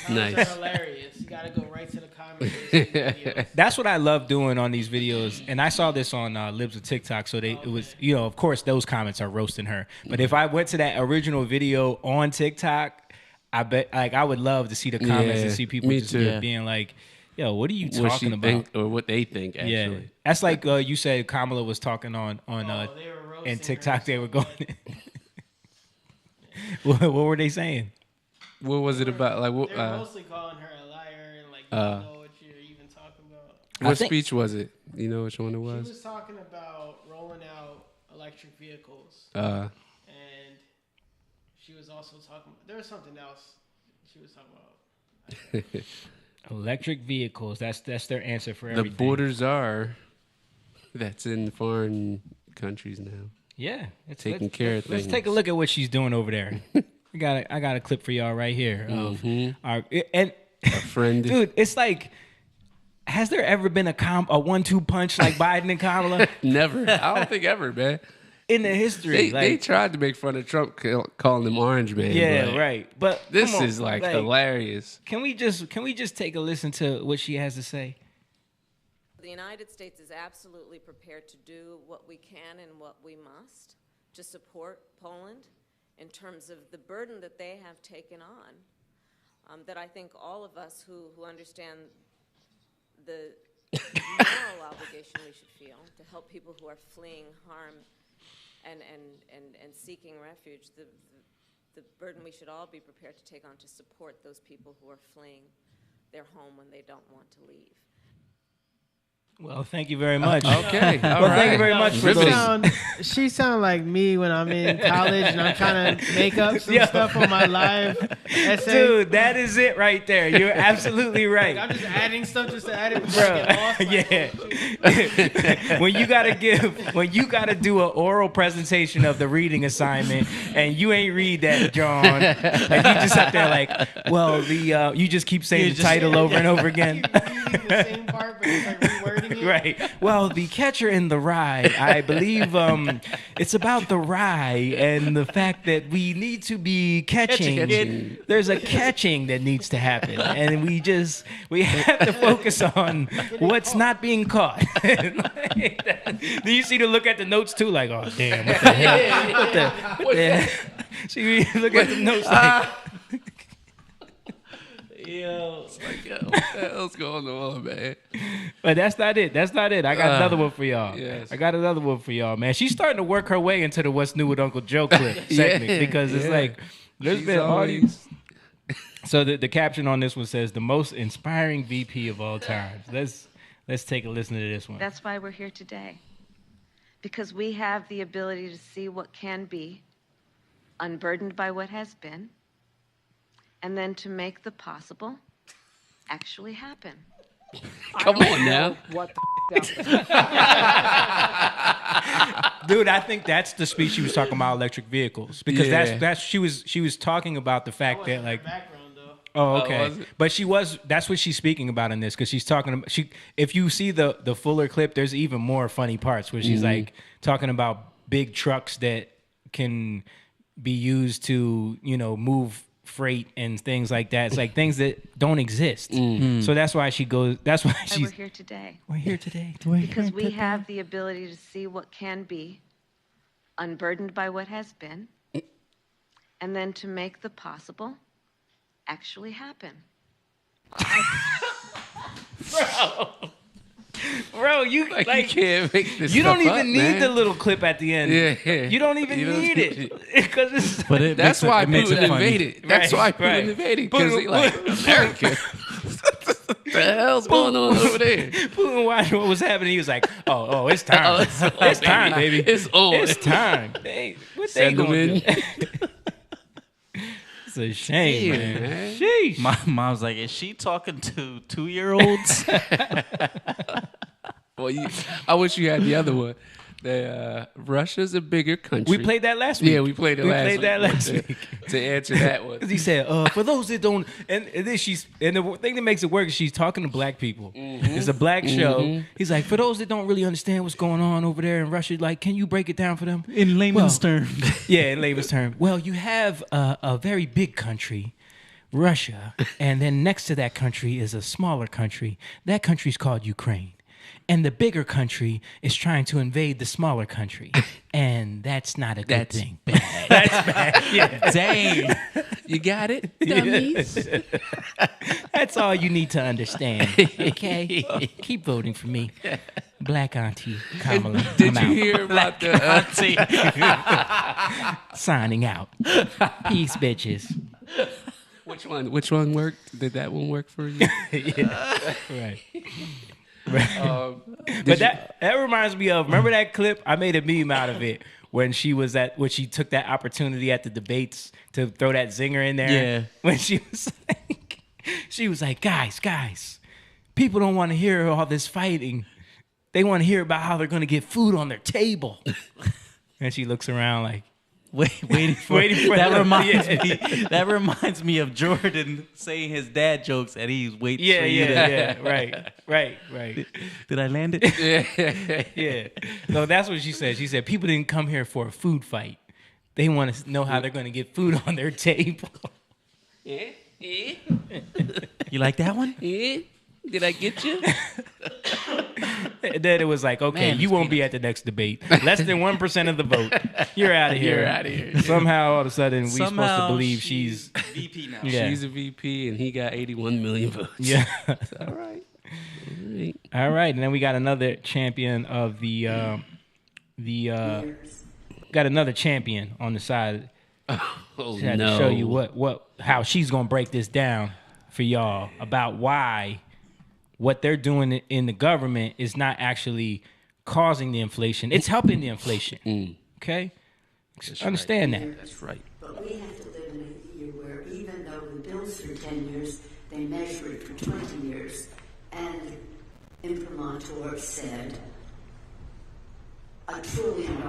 Nice. are hilarious. You gotta go right to the comments. Videos. That's what I love doing on these videos, and I saw this on Libs of TikTok. So it was, of course, those comments are roasting her. But if I went to that original video on TikTok, I bet, like, I would love to see the comments and see people me just too. being like, "Yo, what are you what talking she about?" think or what they think. Actually, Yeah, that's like you said. Kamala was talking on They were roasting and TikTok. her They so were going. much. What were they saying? what was it about? Like what? They were mostly calling her a liar and like, you don't know what you're even talking about. What think- speech was it? You know which one it She was? was talking about rolling out electric vehicles, Uh, and she was also talking. There was something else she was talking about. Electric vehicles. That's their answer for the everything. borders are. That's in foreign countries now. Yeah, Taking care of Let's things. take a look at what she's doing over there. I got a clip for y'all right here. Of our, and A friend, dude, it's like, has there ever been a 1-2 punch like Biden and Kamala never. I don't think ever, man. in the history? They tried to make fun of Trump calling him Orange Man. yeah, but right. But This come on, is like hilarious. Can we just take a listen to what she has to say? The United States is absolutely prepared to do what we can and what we must to support Poland in terms of the burden that they have taken on, that I think all of us who understand the moral obligation we should feel to help people who are fleeing harm and seeking refuge, the burden we should all be prepared to take on to support those people who are fleeing their home when they don't want to leave. Well, thank you very much. Okay, all Well, right. thank you very much for Riveting. those. She sound like me when I'm in college and I'm trying to make up some Yo. stuff on my live essay. Dude, that is it right there. You're absolutely right. I'm just adding stuff just to add it. Bro, yeah. when you gotta do an oral presentation of the reading assignment, and you ain't read that, John, and you just up there like, well, you just keep saying the title over and over again. Reading the same part, but it's like rewording it. Right. Well, the catcher in the rye, I believe it's about the rye and the fact that we need to be catching. There's a catching that needs to happen, and we have to focus on what's not being caught. Do you see the look at the notes too? Like, oh damn, what the hell? What the So you look at the notes like, yo. What the hell's going on, man? But that's not it. That's not it. I got another one for y'all. Yes. I got another one for y'all, man. She's starting to work her way into the What's New with Uncle Joe clip segment because it's like there's She's been all these. always- So the caption on this one says the most inspiring VP of all time. Let's take a listen to this one. That's why we're here today. Because we have the ability to see what can be, unburdened by what has been, and then to make the possible actually happen. Come on now. Dude, I think that's the speech she was talking about electric vehicles because Yeah. that's she was talking about the fact that like Background though. oh was okay it? but that's what she's speaking about in this because she's talking about if you see the fuller clip there's even more funny parts where she's like talking about big trucks that can be used to move freight and things like that. It's like things that don't exist. So that's why she goes. That's why Why we're she's. here today. We're here today. Because we have the ability to see what can be, unburdened by what has been, and then to make the possible actually happen. Bro, you Like, like you can't make this you don't stuff even up, need man. the little clip at the end. Yeah. You don't even You don't need need it because it's. But it That's makes why it makes Putin it funny. invaded. That's Right, why Putin right. invaded because he like America. the hell's going on over there? Putin watching what was happening. He was like, "Oh, it's time. It's time, baby. It's on. It's time. What Send they them gonna in. do?" It's a shame, Yeah, man. Sheesh. My mom's like, is she talking to 2-year-olds? Well, I wish you had the other one. Russia's a bigger country. We played that last week. Yeah, we played it last week. To answer that one. Because he said, for those that don't, and then the thing that makes it work is she's talking to black people. It's a black show. He's like, for those that don't really understand what's going on over there in Russia, like, can you break it down for them? In layman's terms. Yeah, in layman's terms. Well, you have a very big country, Russia, and then next to that country is a smaller country. That country's called Ukraine. And the bigger country is trying to invade the smaller country. And that's not a good thing. Bad. That's bad. Yeah. Dang. You got it, dummies? That's all you need to understand. Okay? Keep voting for me. Black Auntie Kamala. Did I'm you out. hear about the... Signing out. Peace, bitches. Which one worked? Did that one work for you? Yeah. Right. Did But that reminds me of, remember that clip? I made a meme out of it when she took that opportunity at the debates to throw that zinger in there. Yeah. When she was like, guys, people don't want to hear all this fighting. They want to hear about how they're going to get food on their table. And she looks around like, waiting for that. Reminds me of Jordan saying his dad jokes, and he's waiting for you to. Right. Did I land it? Yeah. No, that's what she said. She said people didn't come here for a food fight. They want to know how they're going to get food on their table. Yeah. You like that one? Yeah. Did I get you? And then it was like, okay, Man, you won't be at the next debate. Less than 1% of the vote. You're out of here. You're out of here. Somehow, all of a sudden, we're supposed to Somehow believe she's VP now. Yeah. She's a VP, and he got 81 million votes. Yeah. All right. All right, and then we got another champion of got another champion on the side. Oh, She had to show you how she's gonna break this down for y'all about why what they're doing in the government is not actually causing the inflation. It's helping the inflation. Okay? Understand that. That's right. But we have to live in a year where even though the bill's for 10 years, they measure it for 20 years. And imprimatur said $1 trillion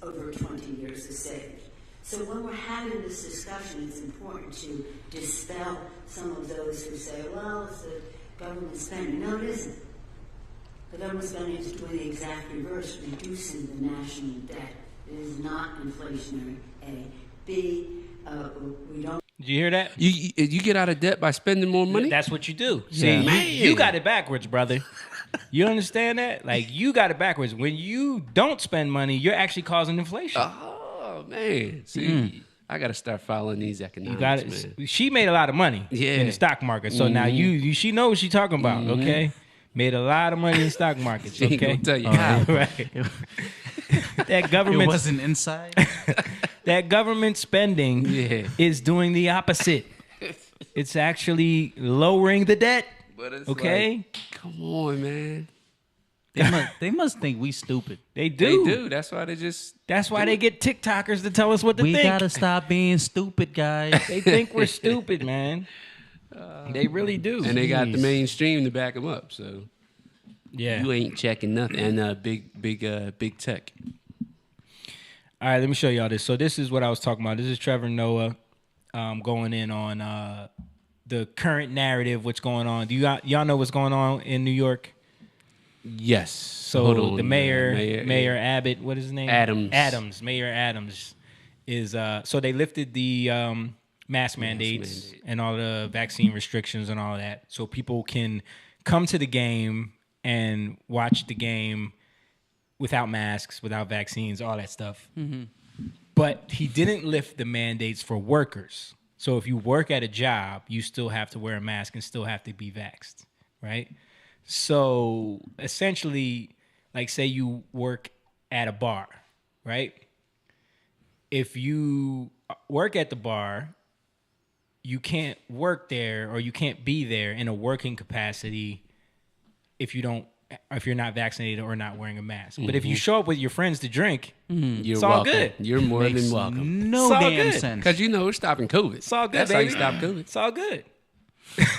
over 20 years is saved. So when we're having this discussion, it's important to dispel some of those who say, well, it's the government spending. No, it isn't. The government spending is doing the exact reverse, reducing the national debt. It is not inflationary, A. B, we don't. Did you hear that? You get out of debt by spending more money? That's what you do. See, you got it backwards, brother. You understand that? Like, you got it backwards. When you don't spend money, you're actually causing inflation. Oh, man. See, I got to start following these economics, You got man. it. She made a lot of money in the stock market. So now she knows what she's talking about, okay? Made a lot of money in the stock markets, She ain't okay? gonna tell you how. Right. That It government wasn't inside. that government spending Yeah. is doing the opposite. It's actually lowering the debt. But it's Okay? like, come on, man. They must think we stupid. They do. They do. That's why they just... That's why they get TikTokers to tell us what to We think. gotta stop being stupid, guys. They think we're stupid, man. They really do. And they got the Jeez. mainstream to back them up, so... Yeah. You ain't checking nothing. And big tech. All right, let me show y'all this. So this is what I was talking about. This is Trevor Noah going in on the current narrative, what's going on. Do y'all know what's going on in New York? Yes. So Hold on, the mayor Mayor Abbott, what is his name? Adams. Mayor Adams is so they lifted the mask mandates and all the vaccine restrictions and all of that, so people can come to the game and watch the game without masks, without vaccines, all that stuff. But he didn't lift the mandates for workers. So if you work at a job, you still have to wear a mask and still have to be vaxxed, right? So essentially, like say you work at a bar, right? If you work at the bar you can't work there or you can't be there in a working capacity if you're not vaccinated or not wearing a mask. But if you show up with your friends to drink, You're it's all welcome. good. You're more Makes than welcome. no It's all damn good. sense. Because we're stopping COVID. It's all good, That's baby. how you stop COVID. It's all good.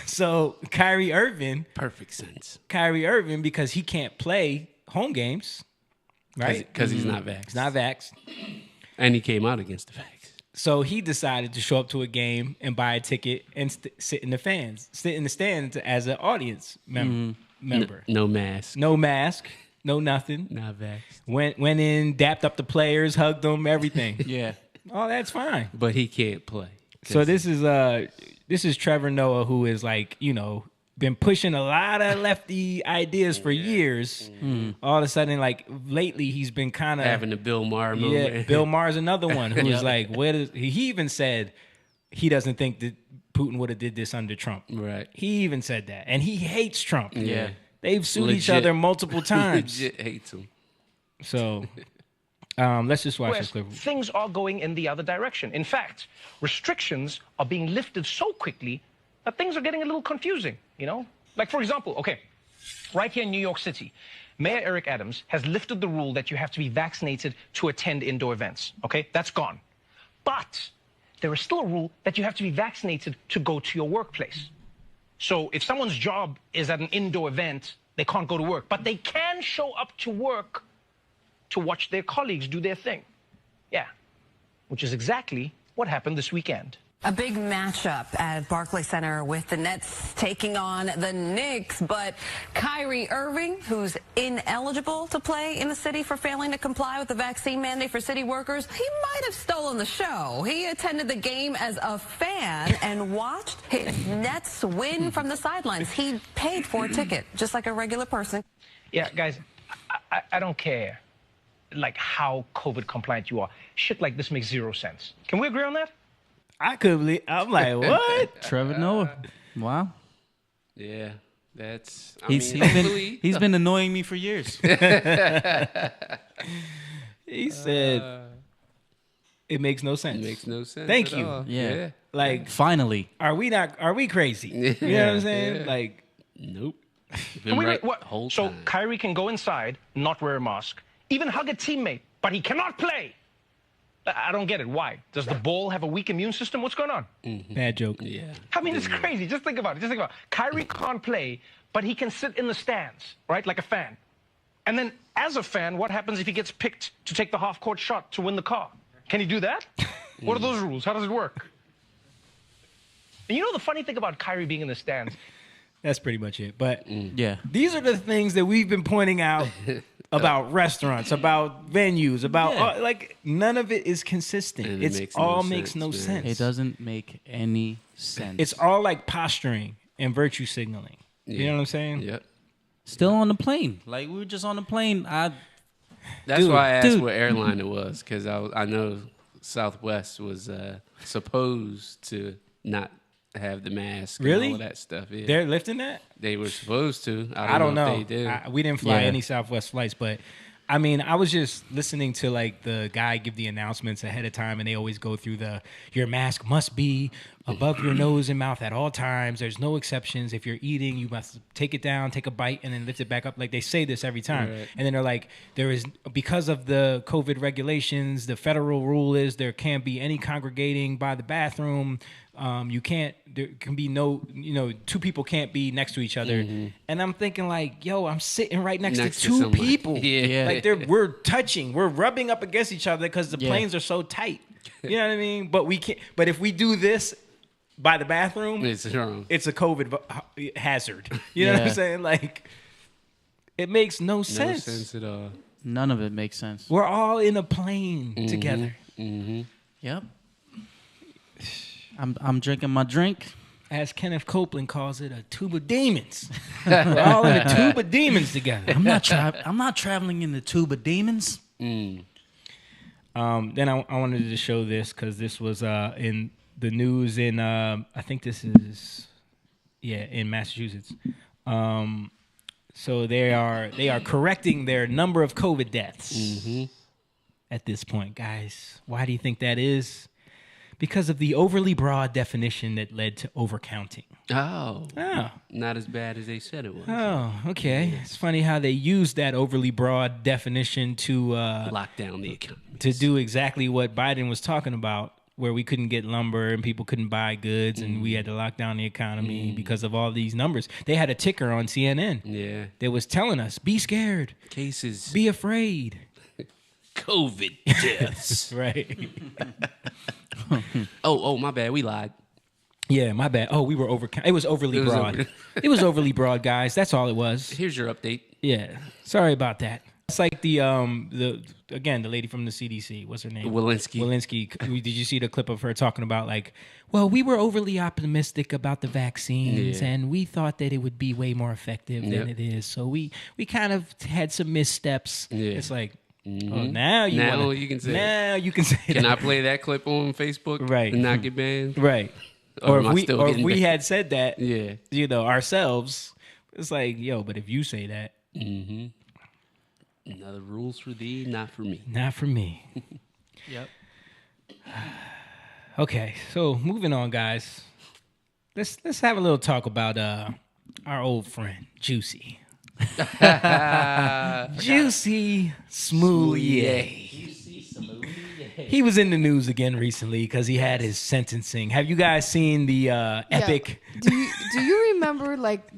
So Kyrie Irving, Perfect sense. because he can't play home games, right? Because he's not vaxxed. He's not vaxxed. And he came out against the vax. So he decided to show up to a game and buy a ticket and sit in the stands as an audience member. No mask. No mask, no nothing. Not vaxxed. Went in, dapped up the players, hugged them, everything. Yeah. Oh, that's fine. But he can't play. So this is Trevor Noah, who is like, been pushing a lot of lefty ideas for years. All of a sudden, like lately, he's been kind of Having the Bill Maher movement. Yeah, Bill Maher's another one who's like, he even said he doesn't think that Putin would have did this under Trump. Right. He even said that, and he hates Trump. Yeah. They've sued each Legit. other multiple times. Legit hates him. So, let's just watch this clip. Things are going in the other direction. In fact, restrictions are being lifted so quickly that things are getting a little confusing, Like, for example, right here in New York City, Mayor Eric Adams has lifted the rule that you have to be vaccinated to attend indoor events, That's gone. But there is still a rule that you have to be vaccinated to go to your workplace. So if someone's job is at an indoor event, they can't go to work, but they can show up to work to watch their colleagues do their thing. Yeah, which is exactly what happened this weekend. A big matchup at Barclays Center with the Nets taking on the Knicks, but Kyrie Irving, who's ineligible to play in the city for failing to comply with the vaccine mandate for city workers, he might have stolen the show. He attended the game as a fan and watched his Nets win from the sidelines. He paid for a ticket, just like a regular person. Yeah, guys, I don't care, like, how COVID compliant you are. Shit like this makes zero sense. Can we agree on that? I'm like, what? Trevor Noah. Wow. Yeah. That's... He's been annoying me for years. He said it makes no sense. It makes no sense. Thank at you. all. Yeah. Like, Finally. are we crazy? You know what I'm saying? Yeah. Like, Nope. Can we right what? whole So time. Kyrie can go inside, not wear a mask, even hug a teammate, but he cannot play. I don't get it. Why? Does the ball have a weak immune system? What's going on? bad joke. Yeah. I mean, it's crazy. Just think about it. Kyrie can't play, but he can sit in the stands, right, like a fan. And then, as a fan, what happens if he gets picked to take the half-court shot to win the car? Can he do that? What are those rules? How does it work? And the funny thing about Kyrie being in the stands, That's pretty much it. But Yeah. these are the things that we've been pointing out about restaurants, about venues, about like none of it is consistent. And it It's makes no all sense, makes no man. sense. It doesn't make any sense. It's all like posturing and virtue signaling. You know what I'm saying? Yep. still on the plane. Like, we were just on the plane. That's Dude, why I asked dude. what airline it was, because I know Southwest was supposed to not have the mask and Really? all of that stuff. Yeah. They're lifting that? They were supposed to. I don't know. If they did. We didn't fly Yeah. any Southwest flights, but I mean, I was just listening to like the guy give the announcements ahead of time, and they always go through your mask must be above your nose and mouth at all times. There's no exceptions. If you're eating, you must take it down, take a bite, and then lift it back up. Like they say this every time, Right. and then they're like, because of the COVID regulations, the federal rule is there can't be any congregating by the bathroom. There can be no, two people can't be next to each other. Mm-hmm. And I'm thinking like, yo, I'm sitting right next to Next to two someone. people. Yeah. Like we're touching, we're rubbing up against each other because the planes are so tight. You know what I mean? But we can't, but if we do this by the bathroom, It's wrong. it's a COVID hazard. You know what I'm Yeah. saying? Like, it makes no sense. No sense at all. None of it makes sense. We're all in a plane together. Yep. I'm drinking my drink. As Kenneth Copeland calls it, a tube of demons. We're all in a tube of demons together. I'm not traveling in the tube of demons. Then I wanted to show this because this was in the news in I think this is in Massachusetts. So they are correcting their number of COVID deaths at this point, guys. Why do you think that is? because of the overly broad definition that led to overcounting. Oh. Oh. Not as bad as they said it was. Oh, okay. It's funny how they used that overly broad definition to lock down the economy. To do exactly what Biden was talking about, where we couldn't get lumber and people couldn't buy goods and we had to lock down the economy because of all these numbers. They had a ticker on CNN. Yeah. That was telling us, be scared. Cases. Be afraid. COVID deaths. Right. Oh, my bad. We lied. Yeah, my bad. Oh, we were it was overly broad. It was overly broad, guys. That's all it was. Here's your update. Yeah. Sorry about that. It's like the lady from the CDC. What's her name? Walensky. Did you see the clip of her talking about like, well, we were overly optimistic about the vaccines and we thought that it would be way more effective than it is. So we kind of had some missteps. Yeah. It's like, oh, now you can say that. Can I play that clip on Facebook? Right. And not get banned? Right. Or if we had said that, ourselves, it's like, yo, but if you say that. Mm-hmm. Another rules for thee, not for me. Not for me. Yep. Okay, so moving on, guys. Let's have a little talk about our old friend, Juicy. Juicy Smoulier. He was in the news again recently because he had his sentencing. Have you guys seen the epic? Do you remember like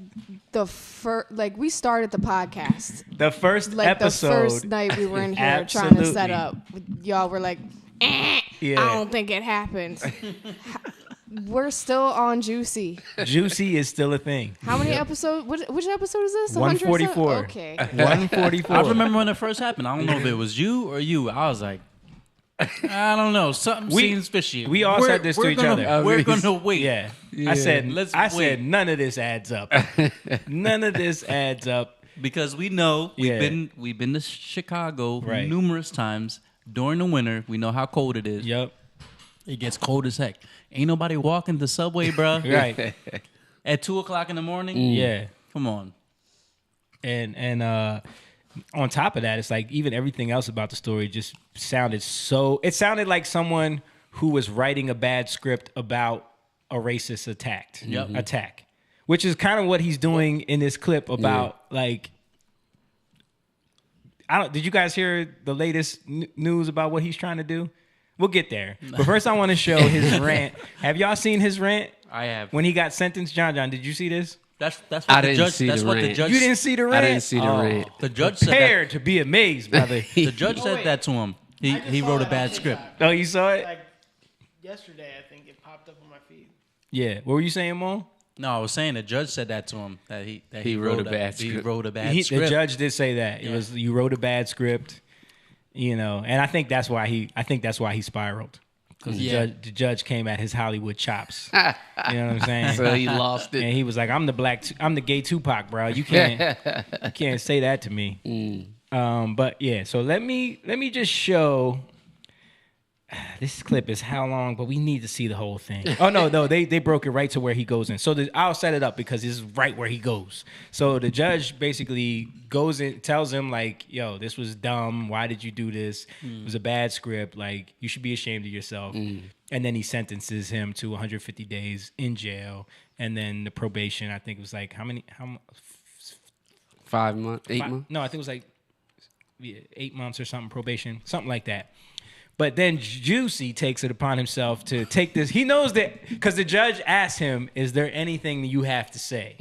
the first, like we started the podcast, the first like episode, the first night we were in here absolutely. trying to set up. Y'all were like, I don't think it happened. We're still on Juicy. Juicy is still a thing. How many episodes? Which episode is this? 144. Okay. 144. I remember when it first happened. I don't know if it was you or you. I was like, I don't know. Something seems fishy. We all said this to each other. We're going to wait. Yeah. I said, none of this adds up. None of this adds up. Because we know we've been to Chicago numerous times during the winter. We know how cold it is. Yep. It gets cold as heck. Ain't nobody walking the subway, bro. Right. At 2:00 in the morning. Yeah. Come on. And on top of that, it's like even everything else about the story just sounded it sounded like someone who was writing a bad script about a racist attack, which is kind of what he's doing in this clip about like, did you guys hear the latest news about what he's trying to do? We'll get there. But first I want to show his rant. Have y'all seen his rant? I have. When he got sentenced, John, did you see this? That's what the judge. That's what the judge. You didn't see the rant. I didn't see the rant. The judge Prepared said to be amazed, brother. The judge said that to him. He wrote a bad script. Oh, you saw it? Like yesterday, I think it popped up on my feed. Yeah. What were you saying, Mo? No, I was saying the judge said that to him. That he wrote a bad script. He wrote a bad script. The judge did say that. It was you wrote a bad script, and I think that's why he spiraled. Because the judge came at his Hollywood chops. You know what I'm saying? So he lost it. And he was like, I'm the gay Tupac, bro. You can't say that to me. But yeah, so let me just show. This clip is how long, but we need to see the whole thing. Oh no, they broke it right to where he goes in. So I'll set it up because this is right where he goes. So the judge basically goes in, tells him like, "Yo, this was dumb. Why did you do this? It was a bad script. Like, you should be ashamed of yourself." And then he sentences him to 150 days in jail, and then the probation. I think it was like how 5 months, 8 months. No, I think it was like 8 months or something probation, something like that. But then Juicy takes it upon himself to take this. He knows that because the judge asked him, "Is there anything you have to say?"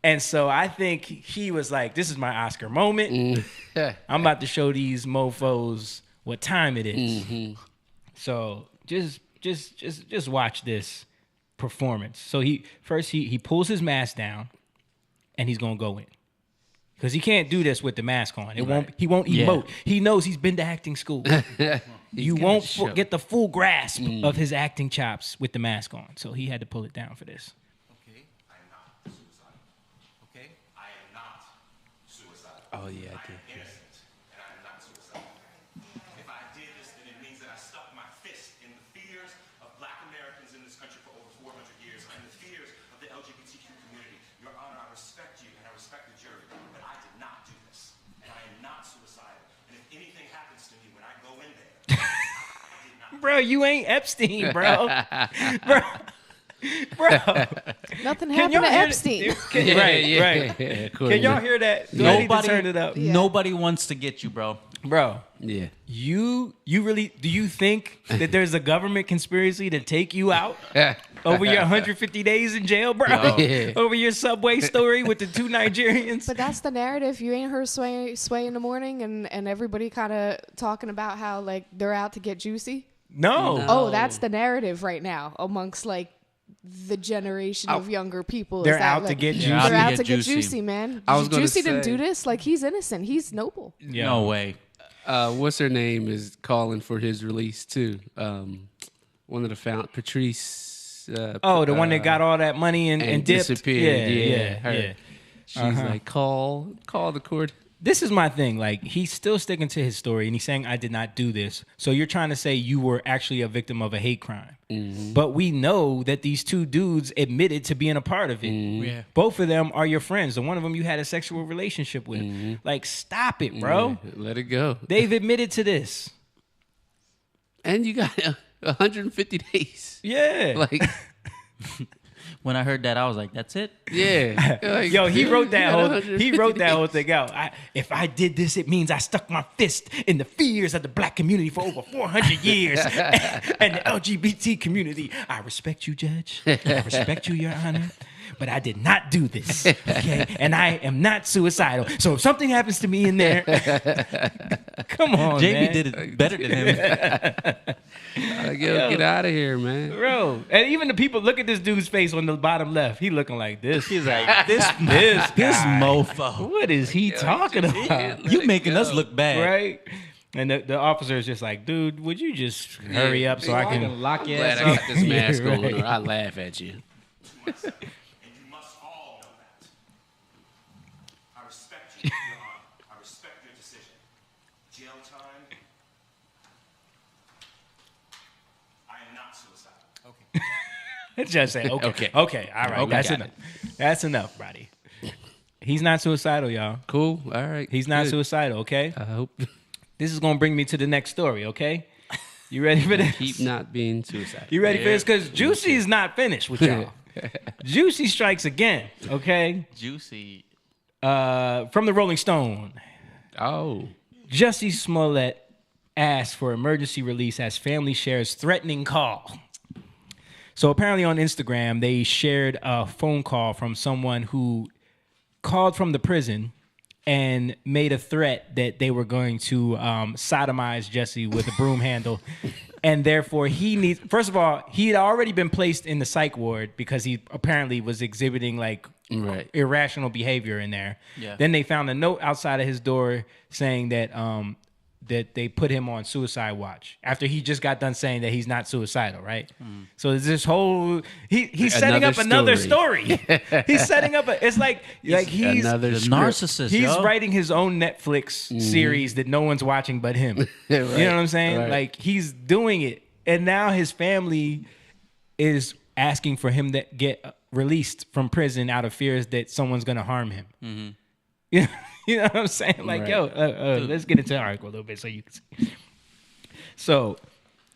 And so I think he was like, "This is my Oscar moment. I'm about to show these mofos what time it is." So just watch this performance. So he pulls his mask down, and he's gonna go in. Because he can't do this with the mask on. He won't emote. He knows he's been to acting school. You won't get the full grasp of his acting chops with the mask on. So he had to pull it down for this. Okay, I am not suicidal. Okay, I am not suicidal. Oh yeah, I did. I am innocent, and I am not suicidal. If I did this, then it means that I stuck my fist in the fears of Black Americans in this country for over 400 years, and the fears of the LGBTQ community. Your Honor, I respect you, and I respect the jury, but I did not do this, and I am not suicidal. And if anything happens to me when I go in there, I did not. bro, you ain't Epstein, bro. bro. Bro, Nothing Can happened y'all to hear Epstein. right. Can y'all hear that? Do I need to turn it up? Nobody wants to get you, bro. Bro, Yeah. you really do you think that there's a government conspiracy to take you out over your 150 days in jail, bro? Yeah. Over your Subway story with the two Nigerians? But that's the narrative. You ain't heard sway in the morning and everybody kind of talking about how like they're out to get Juicy. No. Oh, that's the narrative right now amongst like the generation of younger people. They're is that, out to like, get Juicy. They're out to get Juicy, man. I was gonna Juicy didn't say- do this. Like he's innocent. He's noble. Yeah. No way. What's her name is calling for his release too. One of the Patrice. The one that got all that money and dipped? disappeared. Yeah. yeah. Her. She's like, call the court. This is my thing. Like, he's still sticking to his story, and he's saying, I did not do this. So you're trying to say you were actually a victim of a hate crime. Mm-hmm. But we know that these two dudes admitted to being a part of it. Mm-hmm. Yeah. Both of them are your friends. The one of them you had a sexual relationship with. Like, stop it, bro. Yeah, let it go. They've admitted to this. And you got 150 days. Yeah. Like, When I heard that, I was like, "That's it." yeah. Like, Yo, he wrote that you got whole 150 thing out. If I did this, it means I stuck my fist in the fears of the black community for over 400 years. And the LGBT community. I respect you, Judge. I respect you, Your Honor. But I did not do this. Okay? And I am not suicidal. So if something happens to me in there, come on, JB man. did it better than him. Like, yo, get out of here, man. Bro, and even the people, look at this dude's face on the bottom left. He looking like this. He's like, this guy. mofo. What is he talking about? You making us look bad, Right? And the officer is just like, dude, would you just hurry up so I can lock your Glad ass I up. got this mask Yeah, on, right. or I laugh at you. And you must all know that. I respect you, Your Honor. I respect your decision. Jail time. I am not suicidal. Okay. just say, okay, all right, Okay, that's got enough. That's enough, buddy. He's not suicidal, y'all. Cool. All right. He's not Good. suicidal, okay? I hope. This is gonna bring me to the next story, okay? You ready for this? Keep not being suicidal. You ready for this? Because Juicy is not finished with y'all. Juicy strikes again, okay? Juicy. From the Rolling Stone. Oh. Jussie Smollett asked for emergency release as family shares threatening call. So apparently on Instagram, they shared a phone call from someone who called from the prison and made a threat that they were going to sodomize Jussie with a broom handle. And therefore, first of all, he had already been placed in the psych ward because he apparently was exhibiting like irrational behavior in there. Yeah. Then they found a note outside of his door saying that that they put him on suicide watch after he just got done saying that he's not suicidal, right? So there's this whole he's setting up another story. He's setting up he's he's another The script. narcissist. He's yo. writing his own Netflix series that no one's watching but him. You know what I'm saying? right. Like he's doing it, and now his family is asking for him to get released from prison out of fears that someone's going to harm him. You know what I'm saying? Like, Right. yo, let's get into the article a little bit so you can see. So,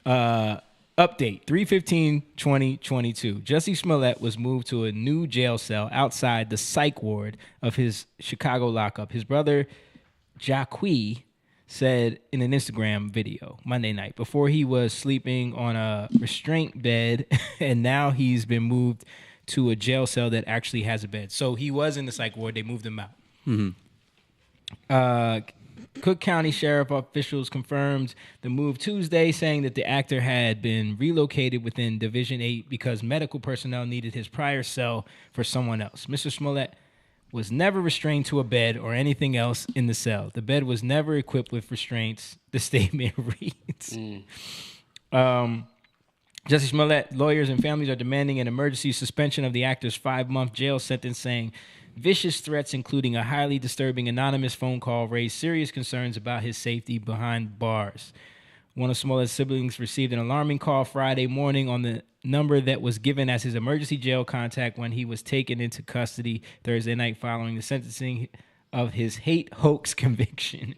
update 3/15/2022. Jussie Smollett was moved to a new jail cell outside the psych ward of his Chicago lockup. His brother, Jacqui, said in an Instagram video Monday night before he was sleeping on a restraint bed, and now he's been moved to a jail cell that actually has a bed. So he was in the psych ward. They moved him out. Cook County Sheriff officials confirmed the move Tuesday, saying that the actor had been relocated within Division 8 because medical personnel needed his prior cell for someone else. Mr. Smollett was never restrained to a bed or anything else in the cell. The bed was never equipped with restraints, the statement reads. Jussie Smollett lawyers and families are demanding an emergency suspension of the actor's 5-month jail sentence, saying vicious threats, including a highly disturbing anonymous phone call, raised serious concerns about his safety behind bars. One of Smollett's siblings received an alarming call Friday morning on the number that was given as his emergency jail contact when he was taken into custody Thursday night following the sentencing of his hate hoax conviction.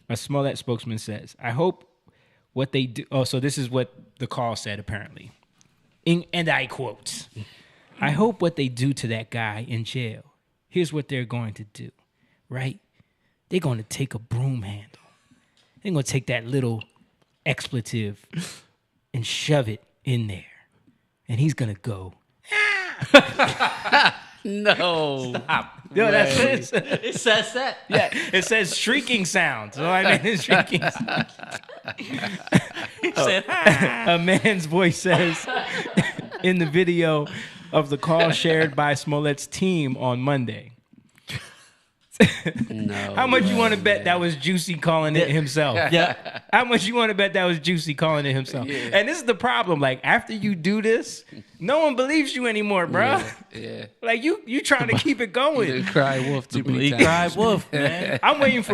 A Smollett spokesman says, "I hope what they do. Oh, so this is what the call said apparently, and I quote: "I hope what they do to that guy in jail. Here's what they're going to do, right? They're going to take a broom handle. They're going to take that little expletive and shove it in there, and he's going to go." No. Stop. Yo, that's it. It says that. Yeah, it says shrieking sound. So I mean, it's shrieking sound. He said, A man's voice says in the video of the call shared by Smollett's team on Monday. No. How much you want to bet that was Juicy calling it himself? Yeah. How much you want to bet that was Juicy calling it himself? Yeah. And this is the problem. Like, after you do this, no one believes you anymore, bro. Yeah. Like you trying to keep it You going. done cried wolf too many He times. cried wolf, man. I'm waiting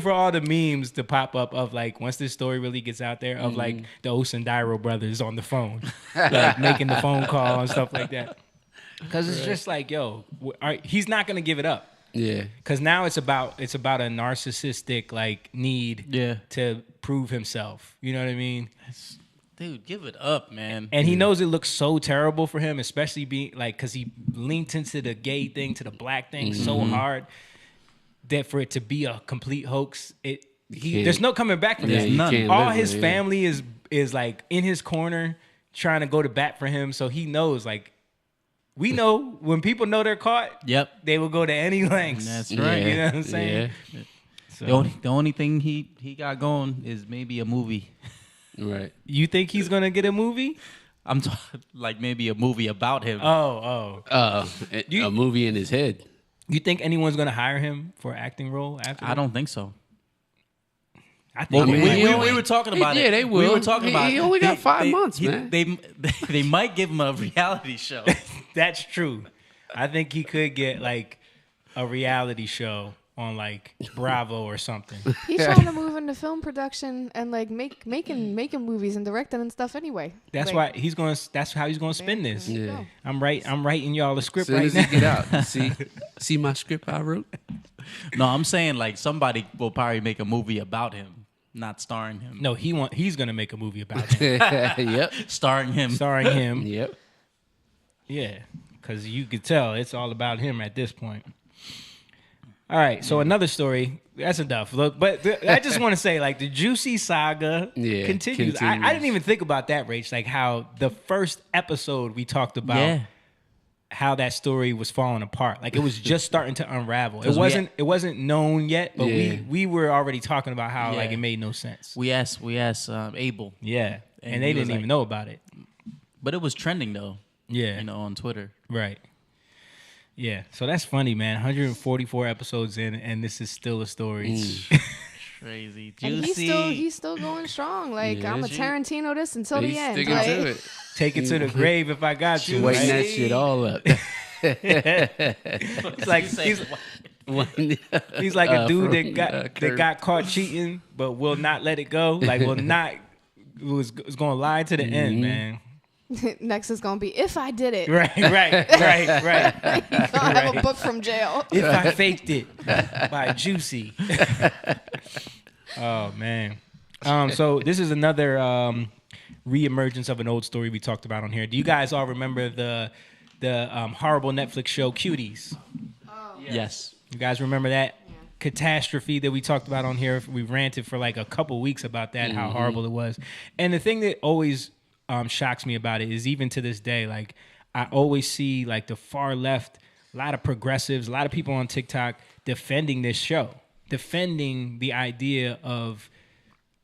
for all the memes to pop up of like once this story really gets out there of like the Osundairo brothers on the phone, like making the phone call and stuff like that. Because it's just like, yo, he's not gonna give it up. Yeah. Because now it's about a narcissistic like need to prove himself. You know what I mean? Dude, give it up, man. And he knows it looks so terrible for him, especially being like, because he leaned into the gay thing, to the black thing so hard that for it to be a complete hoax, there's no coming back from There's that. none. All his family is like in his corner trying to go to bat for him, so he knows like. We know when people know they're caught, they will go to any lengths. That's right. You know what I'm saying? Yeah. So, The only thing he got going is maybe a movie. Right. You think he's gonna get a movie? I'm talking like maybe a movie about him. A movie in his head. You think anyone's gonna hire him for an acting role after? I don't think so. I think Well, we were talking about it. Yeah, they will. We were talking about He only got 5 months, he- man. They might give him a reality show. That's true. I think he could get like a reality show on like Bravo or something. He's trying to move into film production and like making movies and directing and stuff anyway. That's Like, why that's how he's gonna spin this. there you Yeah. go. I'm writing y'all a script As soon right as now. he get out, see my script I wrote. No, I'm saying like somebody will probably make a movie about him, not starring him. No, he's gonna make a movie about him. Yep. Starring him. Starring him. Yep. Yeah. Because you could tell it's all about him at this point. All right, so another story. That's enough. Look, but I just want to say, like, the Juicy saga continues. I didn't even think about that, Rach. Like, how the first episode we talked about how that story was falling apart. Like, it was just starting to unravel. It wasn't known yet, but we were already talking about how like it made no sense. We asked Abel. Yeah, and they he was didn't even like- know about it. But it was trending though. Yeah, You know, on Twitter. right. Yeah, so that's funny, man. 144 episodes in, and this is still a story. Crazy. And Juicy. he's still going strong. Like Yeah. I'm a Tarantino this until He's the end. sticking Like, to it. Take it to the grave if I got to. Waiting Right? that shit all up. It's like he's like a dude that got caught cheating, but will not let it go. Like was going to lie to the end, man. Next is gonna be if I did it. Right. He's gonna have a book from jail. If I faked it by Juicy. Oh man. So this is another reemergence of an old story we talked about on here. Do you guys all remember the horrible Netflix show Cuties? Yes. You guys remember that catastrophe that we talked about on here? We ranted for like a couple weeks about that, how horrible it was. And the thing that always shocks me about it is even to this day, like I always see like the far left, a lot of progressives, a lot of people on TikTok defending this show, defending the idea of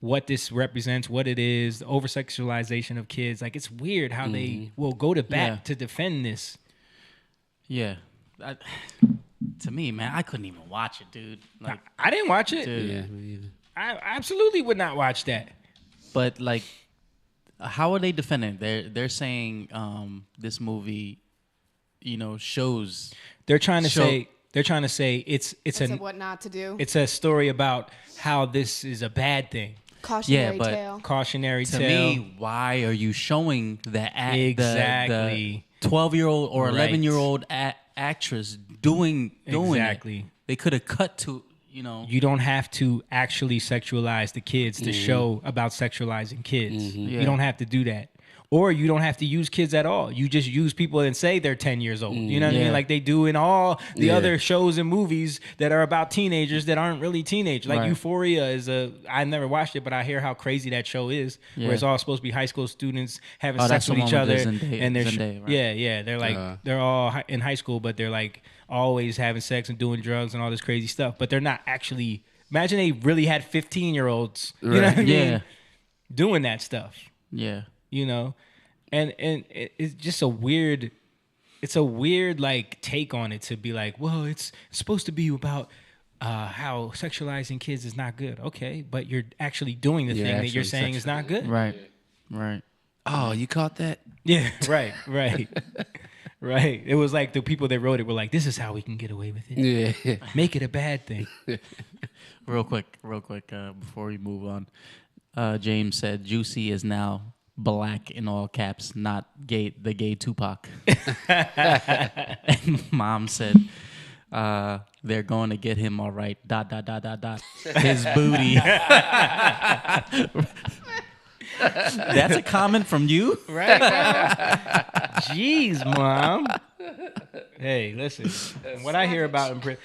what this represents, what it is, the over-sexualization of kids. Like it's weird how they will go to bat to defend this. Yeah. To me, man, I couldn't even watch it, dude. Like, I didn't watch it. dude. Yeah, me either. I absolutely would not watch that. But like, how are they defending it? They're saying this movie, shows. They're trying to say it's It's a what not to do. it's a story about how this is a bad thing. Cautionary but tale. Cautionary To tale. me, why are you showing the Exactly. the 12-year-old or Right. 11-year-old actress doing Exactly. it? They could have cut to you don't have to actually sexualize the kids to show about sexualizing kids. Yeah. You don't have to do that. Or you don't have to use kids at all. You just use people and say they're 10 years old. You know what I mean? Like they do in all the other shows and movies that are about teenagers that aren't really teenagers. Like Euphoria I never watched it, but I hear how crazy that show is. Where it's all supposed to be high school students having sex with each other. And they're right? they're like they're all in high school, but they're like always having sex and doing drugs and all this crazy stuff. But they're not actually. Imagine they really had 15-year-olds. You know what I mean? Doing that stuff. Yeah. You know, and it's just a weird like take on it to be like, well, it's supposed to be about how sexualizing kids is not good. Okay, but you're actually doing the thing that you're saying is not good. Right. Oh, you caught that? Yeah, right. Right. It was like the people that wrote it were like, this is how we can get away with it. Yeah. Make it a bad thing. Real quick, before we move on, James said Juicy is now black in all caps, not gay. The gay Tupac. And Mom said, "They're going to get him all right." ... His booty. That's a comment from you, right? Jeez, Mom. Hey, listen. What I hear about in prison,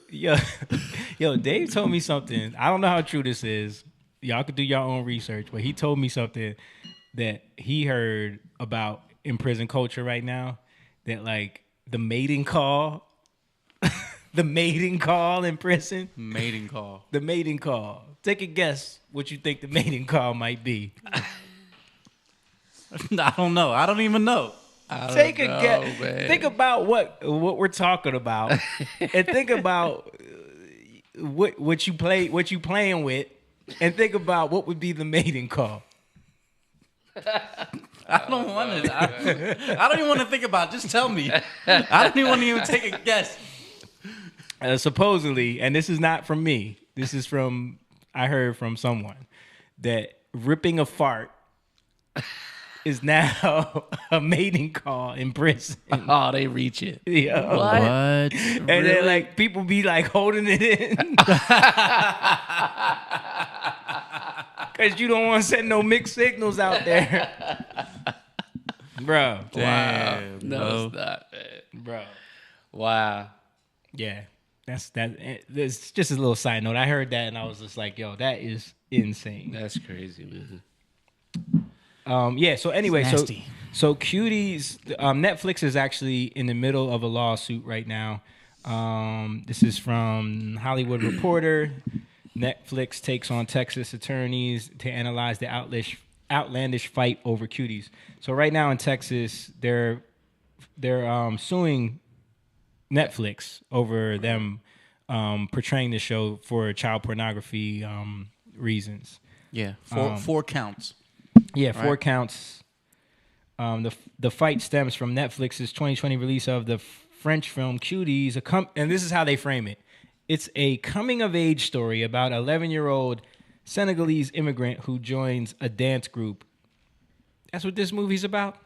yo, Dave told me something. I don't know how true this is. Y'all could do your own research, but he told me something that he heard about in prison culture right now, that like the mating call in prison. The mating call. Take a guess what you think the mating call might be. I don't know. I don't even know. Take a guess. Man. Think about what we're talking about, and think about what you playing with, and think about what would be the mating call. I don't want to. I don't even want to think about it. Just tell me. I don't even want to even take a guess. Supposedly, and this is not from me. This is I heard from someone that ripping a fart is now a mating call in prison. Oh, they reach it. Yeah. What? And then like people be like holding it in. Cause you don't want to send no mixed signals out there. Bro. Damn. Wow. No, stop, man. Bro. Wow. Yeah. It's just a little side note. I heard that and I was just like, yo, that is insane. That's crazy, man. Yeah, so anyway, so Cuties, Netflix is actually in the middle of a lawsuit right now. This is from Hollywood Reporter. Netflix takes on Texas attorneys to analyze the outlandish fight over Cuties. So right now in Texas, they're suing Netflix over them portraying the show for child pornography reasons. Yeah, four counts. Yeah, four counts. The fight stems from Netflix's 2020 release of the French film Cuties, and this is how they frame it. It's a coming-of-age story about an 11-year-old Senegalese immigrant who joins a dance group. That's what this movie's about?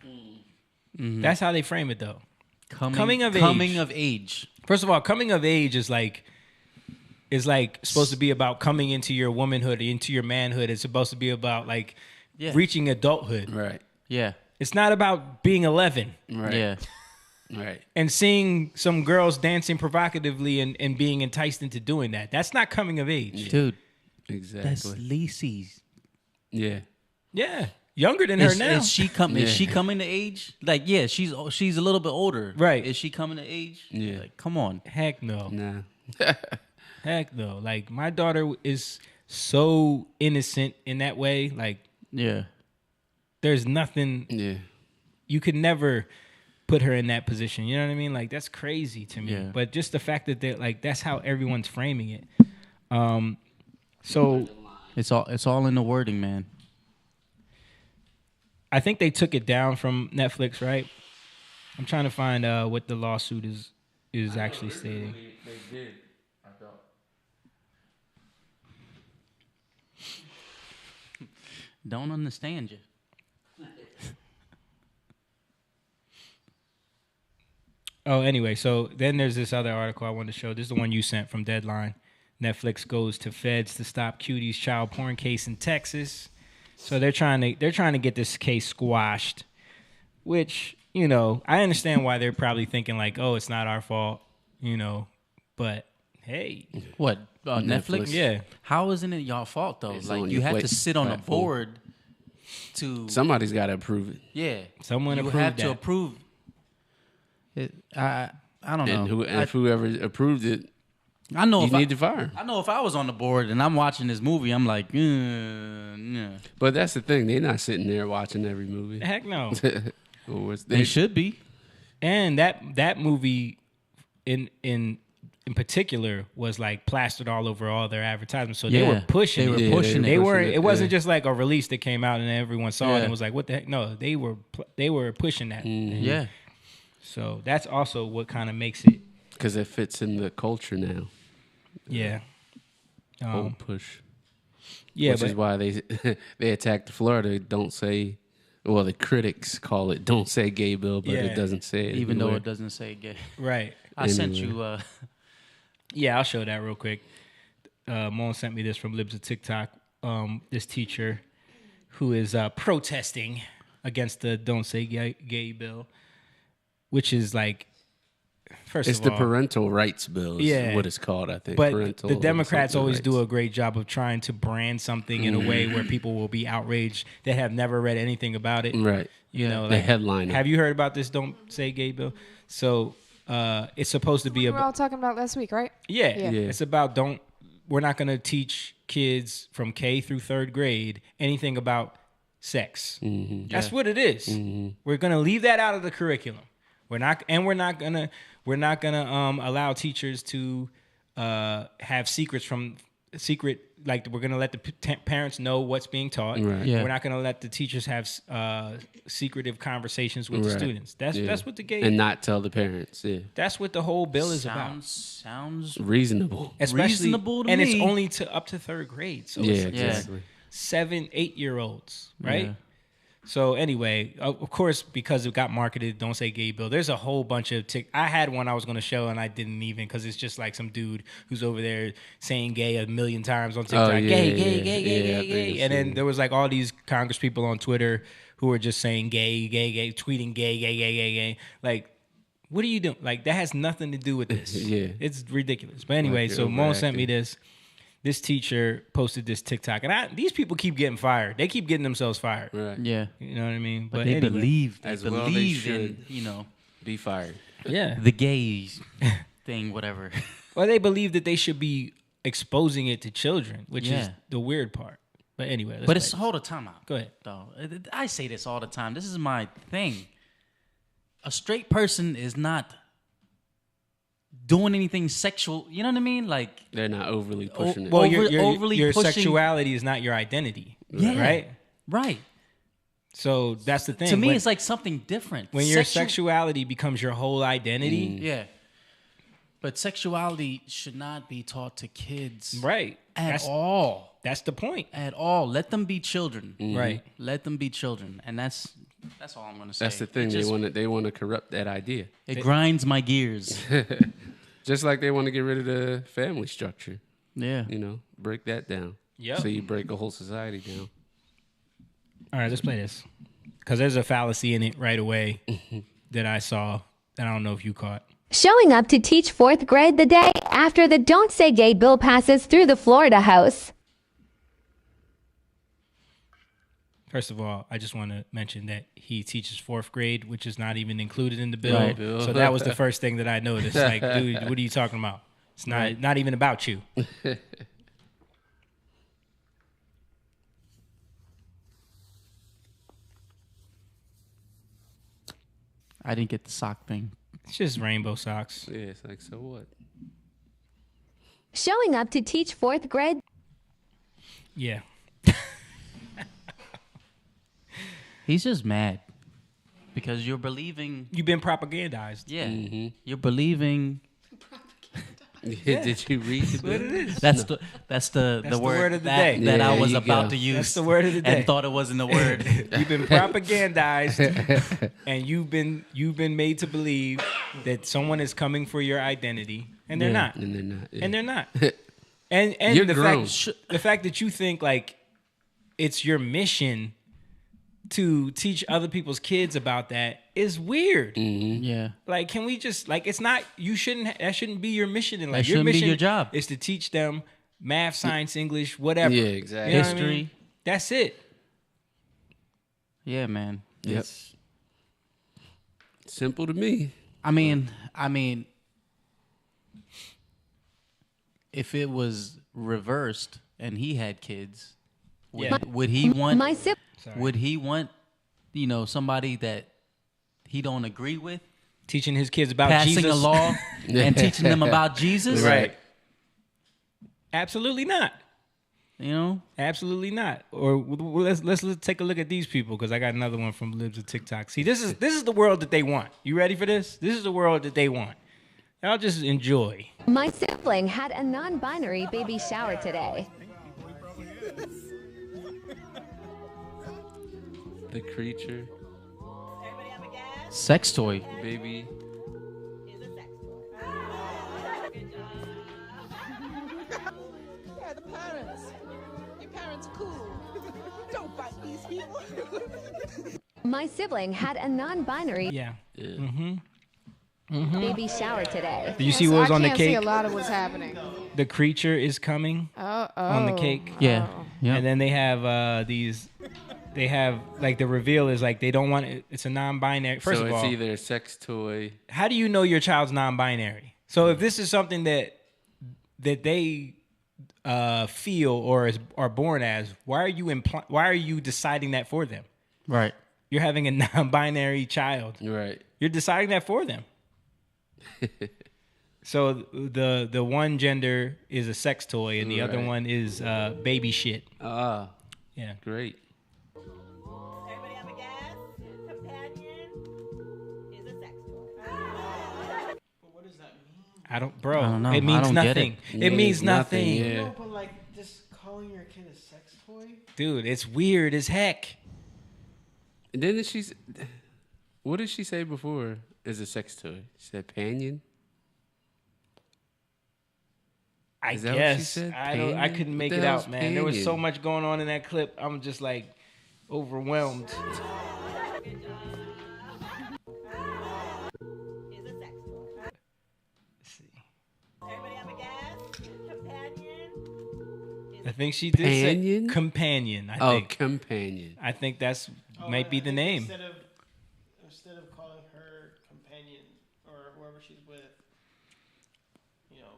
Mm-hmm. That's how they frame it, though. Coming of age. First of all, coming of age is like supposed to be about coming into your womanhood, into your manhood. It's supposed to be about like reaching adulthood. Right. Yeah. It's not about being 11. Right. Yeah. Right. And seeing some girls dancing provocatively and being enticed into doing that. That's not coming of age. Yeah. Dude. Exactly. That's Lacey's. Yeah. Yeah. Younger than her now. Is she coming to age? Like, yeah, she's a little bit older. Right. Is she coming to age? Yeah. Like, come on. Heck no. Nah. Heck no. Like, my daughter is so innocent in that way. Like, yeah. There's nothing. Yeah. You could never put her in that position. You know what I mean? Like, that's crazy to me. Yeah. But just the fact that they're like, that's how everyone's framing it. So it's all in the wording, man. I think they took it down from Netflix, right? I'm trying to find what the lawsuit is actually stating. They did. I thought. Don't understand you. Oh, anyway, so then there's this other article I wanted to show. This is the one you sent from Deadline. Netflix goes to feds to stop Cutie's child porn case in Texas. So they're trying to get this case squashed, which, you know, I understand why they're probably thinking like, oh, it's not our fault, you know, but hey. What, Netflix? Yeah. How isn't it y'all fault, though? It's like, on you your have to sit on a platform. board to... Somebody's got to approve it. Yeah. Someone you approved have to that. approve it. I don't know. And if whoever approved it, I know you if need to fire. I know if I was on the board and I'm watching this movie, I'm like, yeah. But that's the thing. They're not sitting there watching every movie. Heck no. They should be. And that movie in particular was like plastered all over all their advertisements. So they were pushing it. They were pushing it. They were. It wasn't just like a release that came out and everyone saw it and was like, "What the heck?" No, they were pushing that. Yeah. So that's also what kind of makes it. Because it fits in the culture now. Yeah. Whole push. Yeah, Which is why they attacked Florida. Don't say. Well, the critics call it "Don't Say Gay" bill, but it doesn't say it. Even though anywhere. it doesn't say gay. Right. I sent you. Yeah, I'll show that real quick. Mon sent me this from Libs of TikTok. This teacher who is protesting against the "Don't Say Gay" bill, which is like, It's the parental rights bill is what it's called, I think. But Parental the Democrats always rights. do a great job of trying to brand something in a way where people will be outraged that have never read anything about it. Right. You know, the like, headline. Have you heard about this "Don't Say Gay" bill? So it's supposed to be We were all talking about last week, right? Yeah. It's about we're not going to teach kids from K through third grade anything about sex. Mm-hmm. That's what it is. We're going to leave that out of the curriculum. We're not going to allow teachers to have like we're going to let the parents know what's being taught. Right. We're not going to let the teachers have secretive conversations with the students. That's what the gay and not tell the parents. Yeah, that's what the whole bill is about. Sounds reasonable. Especially, reasonable to and me. it's only up to third grade. So yeah, it's exactly. 7-8-year-olds, right? Yeah. So anyway, of course, because it got marketed, "Don't Say Gay" bill. There's a whole bunch of I had one I was going to show and I didn't even, because it's just like some dude who's over there saying "gay" a million times on TikTok. Gay. And then there was like all these Congress people on Twitter who were just saying gay, tweeting gay. Like, what are you doing? Like, that has nothing to do with this. Yeah. It's ridiculous. But anyway, so Mo sent me this. This teacher posted this TikTok, and these people keep getting fired. They keep getting themselves fired. Right. Yeah. You know what I mean? But they anyway. believe. They As believe well they should in, you know, be fired. Yeah. the gays thing, whatever. Well, they believe that they should be exposing it to children, which is Yeah. the weird part. But anyway, let's But play it's this. hold a time out. Go ahead. Though I say this all the time. This is my thing. A straight person is not doing anything sexual. You know what I mean? Like, They're not overly pushing it. Well, overly your pushing- sexuality is not your identity. Yeah. Right? right. So that's the thing. To me, When- it's like something different. when your sexuality becomes your whole identity. Yeah. But sexuality should not be taught to kids. Right. At all. That's the point. At all. Let them be children. Right. Let them be children. And that's all I'm going to say. That's the thing. They want to corrupt that idea. It grinds my gears. Just like they want to get rid of the family structure. Yeah. You know, break that down. Yep. So you break a whole society down. All right, let's play this. Because there's a fallacy in it right away that I saw that I don't know if you caught. Showing up to teach fourth grade the day after the Don't Say Gay bill passes through the Florida House. First of all, I just want to mention that he teaches fourth grade, which is not even included in the bill. Right. So that was the first thing that I noticed. Like, dude, what are you talking about? It's not even about you. I didn't get the sock thing. It's just rainbow socks. Yeah, it's like, so what? Showing up to teach fourth grade. Yeah. He's just mad because you're believing. You've been propagandized. Yeah. You're believing. Did you read the bill? That's the word of the that, day. that Yeah, I was you about go. to use. That's the word of the day. And thought it wasn't a word. You've been propagandized, and you've been made to believe that someone is coming for your identity, and they're not. And they're not. Yeah. And they're not. And You're the grown. fact that you think like it's your mission to teach other people's kids about that is weird. Yeah. Like, can we just like it's not you shouldn't that shouldn't be your mission in life. That shouldn't be mission your job. is to teach them math, science, English, whatever. Yeah, exactly. You know what I History. mean? That's it. Yeah, man. Yep. It's- Simple to me. I mean, if it was reversed and he had kids, would, Yeah. would he want? My sip. Would he want, somebody that he don't agree with Teaching his kids about passing Jesus. a law and teaching them about Jesus? Right. Absolutely not. You know? Absolutely not. Or let's take a look at these people because I got another one from Libs of TikTok. See, this is the world that they want. You ready for this? This is the world that they want. Y'all just enjoy. My sibling had a non-binary baby shower today. The creature, Sex toy. baby. Yeah, the parents. Your parents are cool. Don't fight these people. My sibling had a non-binary Yeah. baby shower today. Do you see what was I on the can't see cake? a lot of what's happening. The creature is coming on the cake. Yeah. Yeah. And then they have these. They have like the reveal is like they don't want it. It's a non-binary. First So of it's all, either a sex toy. how do you know your child's non-binary? So if this is something that they feel or are born as, why are you deciding that for them? Right. You're having a non-binary child. Right. You're deciding that for them. So the one gender is a sex toy and the other Right. one is baby shit. Ah, Yeah. great. Everybody have a gas? Companion is a sex toy. But what does that mean? I don't, bro. I don't know. It I means don't get nothing. it. It means nothing. Yeah. No, but like just calling your kid a sex toy? Dude, it's weird as heck. And then what did she say before? Is a sex toy? She said panion. I Is that what she guess. said? I Panion? couldn't What make the it hell's out, man. There was so panion? much going on in that clip. I'm just like overwhelmed. Is a sex toy. Everybody have a gas? Companion I think she did Panion? say companion. I Oh, think. companion. I think that's Oh, might be I the think name. Instead of calling her companion or whoever she's with,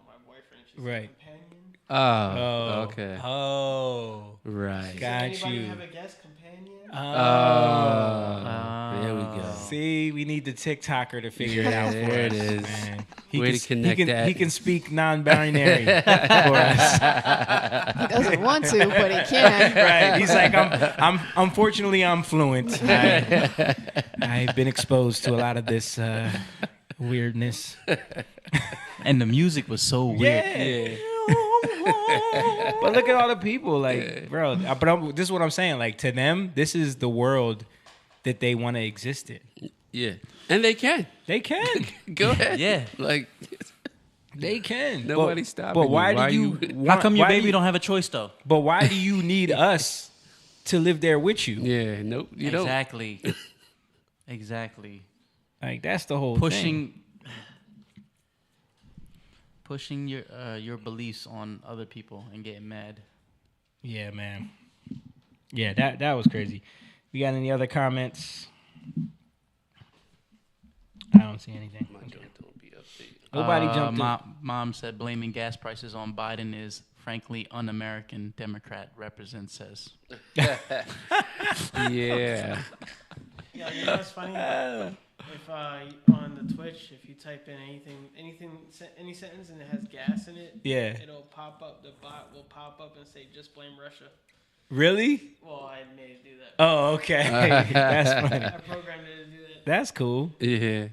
my boyfriend, she's Right. companion. Oh, okay. Oh. Right. Got Anybody you. have a guest companion? There we go. See, we need the TikToker to figure it out for There it us, is. man. Way to connect that. He can speak non-binary for us. He doesn't want to, but he can. Right. He's like, unfortunately, I'm fluent. I've been exposed to a lot of this weirdness. And the music was so weird. Yeah. But look at all the people, like, bro. This is what I'm saying. Like, to them, this is the world that they want to exist in. Yeah. And they can. They can. Go ahead. Yeah. Like, They can. Nobody's stopping But why you. do Why you? you- How come your why do baby you- don't have a choice though? But why do you need us to live there with you? yeah, nope. You don't. Exactly. Exactly. Like that's the whole thing. Pushing your beliefs on other people and getting mad. Yeah, man. Yeah, that was crazy. We got any other comments? I don't see anything. My joint don't be updated. Nobody jumped in. Mom said blaming gas prices on Biden is frankly un-American. Democrat represent says. Yeah. Yeah, you know what's funny? If on the Twitch, if you type in any sentence and it has gas in it, Yeah. it'll pop up. The bot will pop up and say, "Just blame Russia." Really? Well, I made it do that. Oh, okay. That's funny. I programmed it to do that. That's cool. Yeah.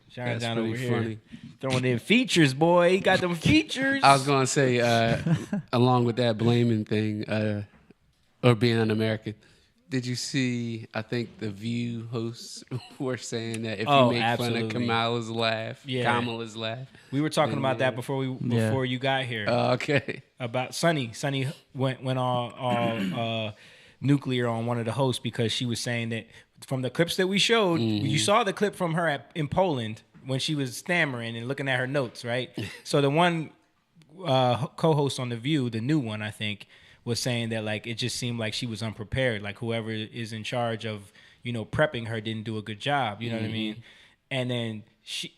Shine That's down pretty over here. funny. Throwing in features, boy. He got them features. I was gonna say, along with that blaming thing, or being un-American, Did you see? I think the View hosts were saying that if Oh, you make absolutely. fun of Kamala's laugh, we were talking then, about that before you got here. Okay. About Sunny went all nuclear on one of the hosts because she was saying that from the clips that we showed, you saw the clip from her in Poland when she was stammering and looking at her notes, right? So the one co-host on The View, the new one, I think, was saying that like it just seemed like she was unprepared. Like whoever is in charge of, prepping her didn't do a good job. You know what I mean? And then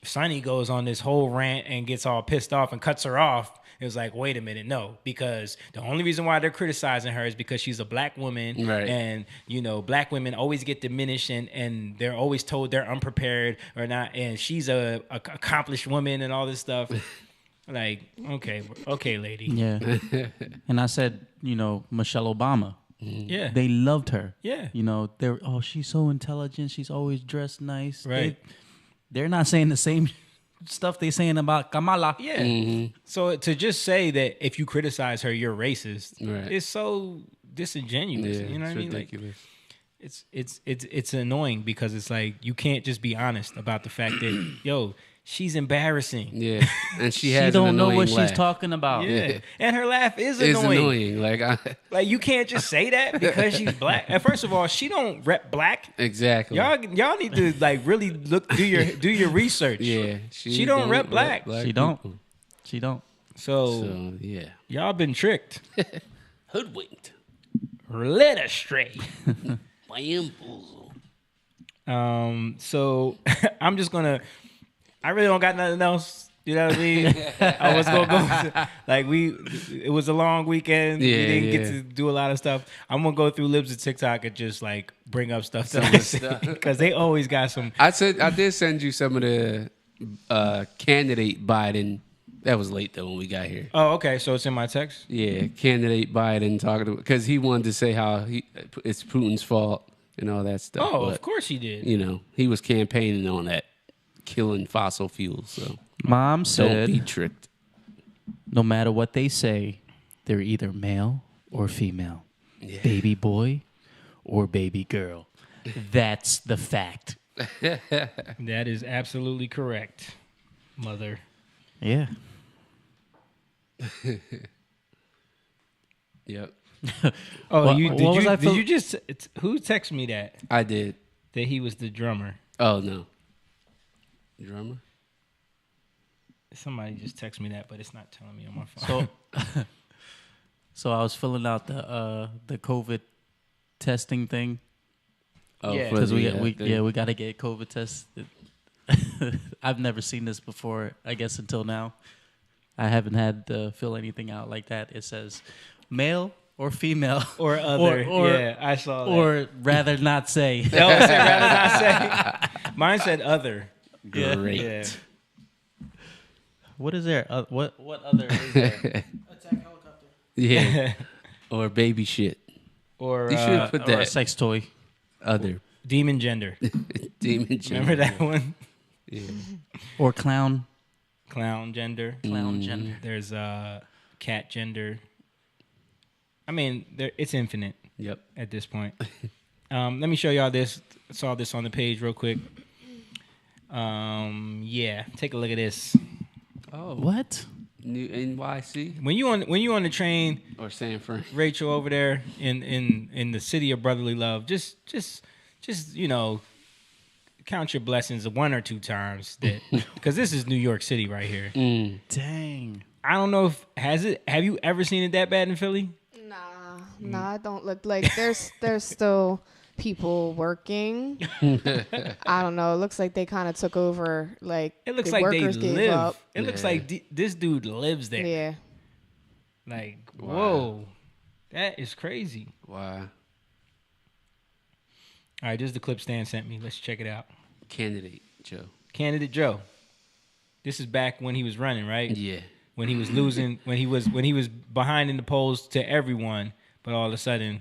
Sunny goes on this whole rant and gets all pissed off and cuts her off. It was like, wait a minute, no, because the only reason why they're criticizing her is because she's a black woman, right. And black women always get diminished and they're always told they're unprepared or not, and she's a accomplished woman and all this stuff. Like, okay, lady. Yeah. And I said, Michelle Obama. Yeah. They loved her. Yeah. She's so intelligent. She's always dressed nice. Right. They're not saying the same stuff they're saying about Kamala. Yeah. So to just say that if you criticize her, you're racist, right. It's so disingenuous. Yeah, you know what I mean? ridiculous. Like, it's annoying because it's like you can't just be honest about the fact that she's embarrassing. Yeah, and she has. She don't know what laugh. she's talking about. Yeah, and her laugh is It's annoying. Like You can't just say that because she's black. And first of all, she don't rep black. Exactly. Y'all need to like really do your research. Yeah, she don't rep black. She don't. She don't. So yeah, y'all been tricked, hoodwinked, led astray. Bamboozled. So I'm just gonna. I really don't got nothing else. You know what I mean? I was gonna go. It was a long weekend. Yeah, we didn't get yeah. to do a lot of stuff. I'm gonna go through Libs of TikTok and just like bring up stuff because they always got some. I did send you some of the candidate Biden. That was late though when we got here. Oh, okay. So it's in my text. Yeah, candidate Biden talking because he wanted to say how it's Putin's fault and all that stuff. Oh, but, of course he did. He was campaigning on that. Killing fossil fuels. So Mom said, don't be tricked. No matter what they say, they're either male or female, baby boy or baby girl. That's the fact. That is absolutely correct, mother. Yeah. Yep. Oh, did you just who texted me that? I did. That he was the drummer. Oh no. Drummer? Somebody just texted me that, but it's not telling me on my phone. So I was filling out the COVID testing thing. Oh, yeah, because we got to get COVID tested. I've never seen this before. I guess until now, I haven't had to fill anything out like that. It says male or female or other. Yeah, I saw that. Or rather not say. No, it said rather not say. Mine said other. Great. Yeah. What is there? What other is there? Attack helicopter. Yeah. Or baby shit. Or you should put or that a sex toy. Other. Demon gender. Demon gender. Remember that one? Yeah. Or clown. Clown gender. Clown gender. There's cat gender. I mean, it's infinite. Yep. At this point. Let me show y'all this. I saw this on the page real quick. Yeah, take a look at this. Oh, what? New NYC. When you on the train or San Fran, Rachel over there in the city of brotherly love, just count your blessings one or two times that because this is New York City right here. Dang. I don't know if have you ever seen it that bad in Philly? Nah, it don't look like there's still people working. I don't know. It looks like they kind of took over. Like It looks the like they workers gave live. up. It looks like this dude lives there. Yeah. Like, Wow. whoa, that is crazy. Wow. All right, this is the clip Stan sent me. Let's check it out. Candidate Joe. This is back when he was running, right? Yeah. When he was losing, when he was behind in the polls to everyone, but all of a sudden,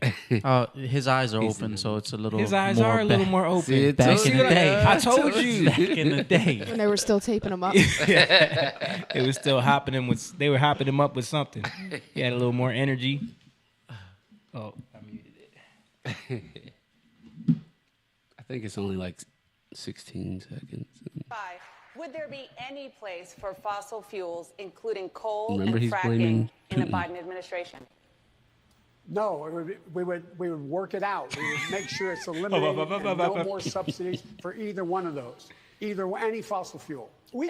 his eyes are open, so it's a little. his eyes more are a little more open. See, back in the day, I told you. Back in the day, When they were still taping them up. It was still hopping him with. They were hopping him up with something. He had a little more energy. Oh, I muted it. think it's only like 16 seconds. Would there be any place for fossil fuels, including coal Remember, and he's fracking, blaming in the Putin. Biden administration? No, we would work it out. We would make sure it's eliminated and no more subsidies for either one of those, any fossil fuel. We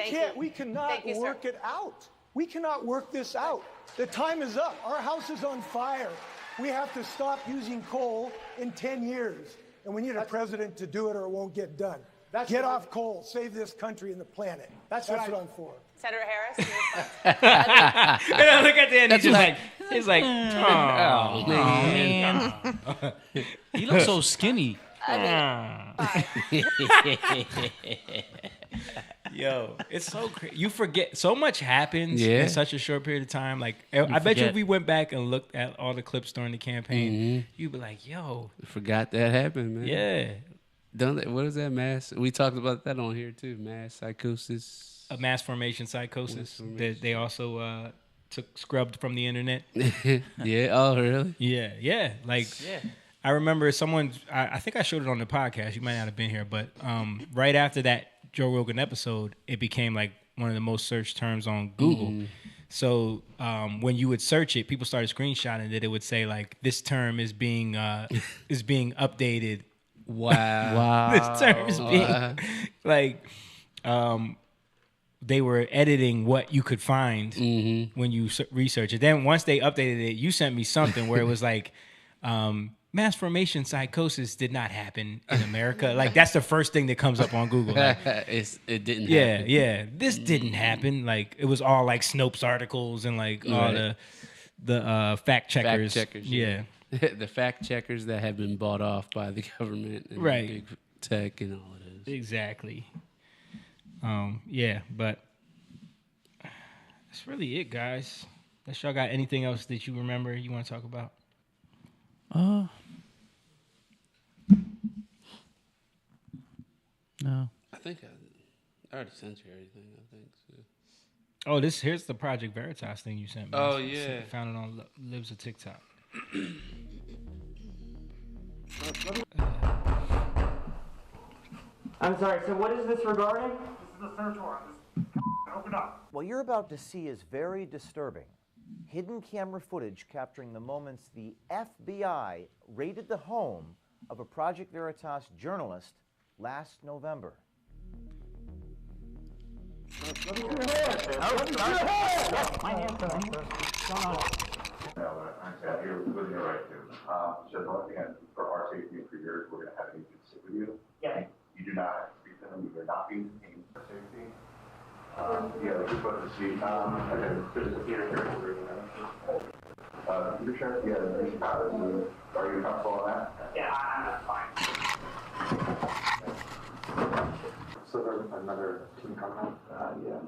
cannot work it out. We cannot work this out. The time is up. Our house is on fire. We have to stop using coal in 10 years. And we need a president to do it or it won't get done. Get off coal. Save this country and the planet. That's what I'm for. Senator Harris? Look at the end. He's like, oh, man. He looks so skinny. Yo, it's so crazy. You forget so much happens Yeah. in such a short period of time. Like, I bet you if we went back and looked at all the clips during the campaign, you'd be like, yo. Forgot that happened, man. Yeah. What is that mass? We talked about that on here too. Mass psychosis. A mass formation psychosis that they also scrubbed from the internet. Yeah. Oh, really? Yeah. Like, I remember someone. I think I showed it on the podcast. You might not have been here, but right after that Joe Rogan episode, it became like one of the most searched terms on Google. So when you would search it, people started screenshotting it. It would say like, "This term is being updated." Wow. This term is being like. They were editing what you could find when you research it. Then once they updated it, you sent me something where it was like, mass formation psychosis did not happen in America. Like, that's the first thing that comes up on Google. Like, it didn't yeah, happen. Yeah. This didn't happen. Like, it was all like Snopes articles and like all the fact checkers. Fact checkers. Yeah. The fact checkers that have been bought off by the government and big tech and all of this. Exactly. Yeah, but that's really it, guys. Unless y'all got anything else that you remember you want to talk about? No. I think I already sent you everything. I think so. Oh, here's the Project Veritas thing you sent me. Oh, yeah. Found it on Lives of TikTok. I'm sorry, so what is this regarding? This is the search warrant. Open up. What you're about to see is very disturbing. Hidden camera footage capturing the moments the FBI raided the home of a Project Veritas journalist last November. I'm here with you right here. Just once again, for our safety and for yours, we're going to have an agent sit with you. Yeah. You do not have to speak to them. You are not being detained for safety. Yeah, we just wanted to see. Okay, there's a theater here. Your sheriff, yeah, there's are you comfortable on that? Yeah, I'm fine. So there's another team coming up? Yeah.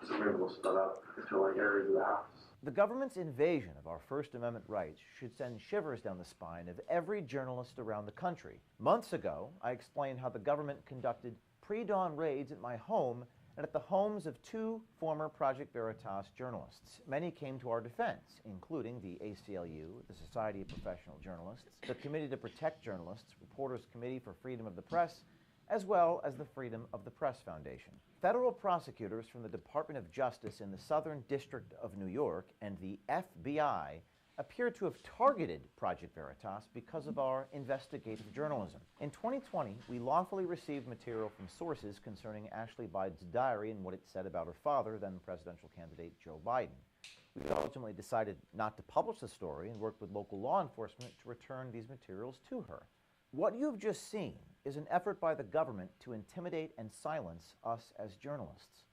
So maybe we'll split up into like areas of the house. The government's invasion of our First Amendment rights should send shivers down the spine of every journalist around the country. Months ago, I explained how the government conducted pre-dawn raids at my home and at the homes of two former Project Veritas journalists. Many came to our defense, including the ACLU, the Society of Professional Journalists, the Committee to Protect Journalists, Reporters Committee for Freedom of the Press, as well as the Freedom of the Press Foundation. Federal prosecutors from the Department of Justice in the Southern District of New York and the FBI appear to have targeted Project Veritas because of our investigative journalism. In 2020, we lawfully received material from sources concerning Ashley Biden's diary and what it said about her father, then presidential candidate Joe Biden. We ultimately decided not to publish the story and worked with local law enforcement to return these materials to her. What you've just seen is an effort by the government to intimidate and silence us as journalists.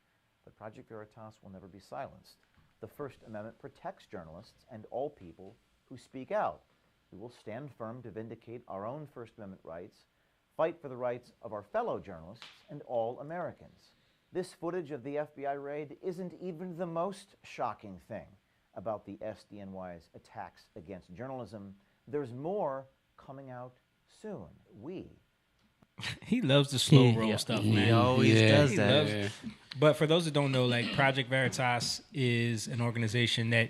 But Project Veritas will never be silenced. The First Amendment protects journalists and all people who speak out. We will stand firm to vindicate our own First Amendment rights, fight for the rights of our fellow journalists and all Americans. This footage of the FBI raid isn't even the most shocking thing about the SDNY's attacks against journalism. There's more coming out soon. He loves the slow roll stuff, man. He always does that. But for those that don't know, like Project Veritas is an organization that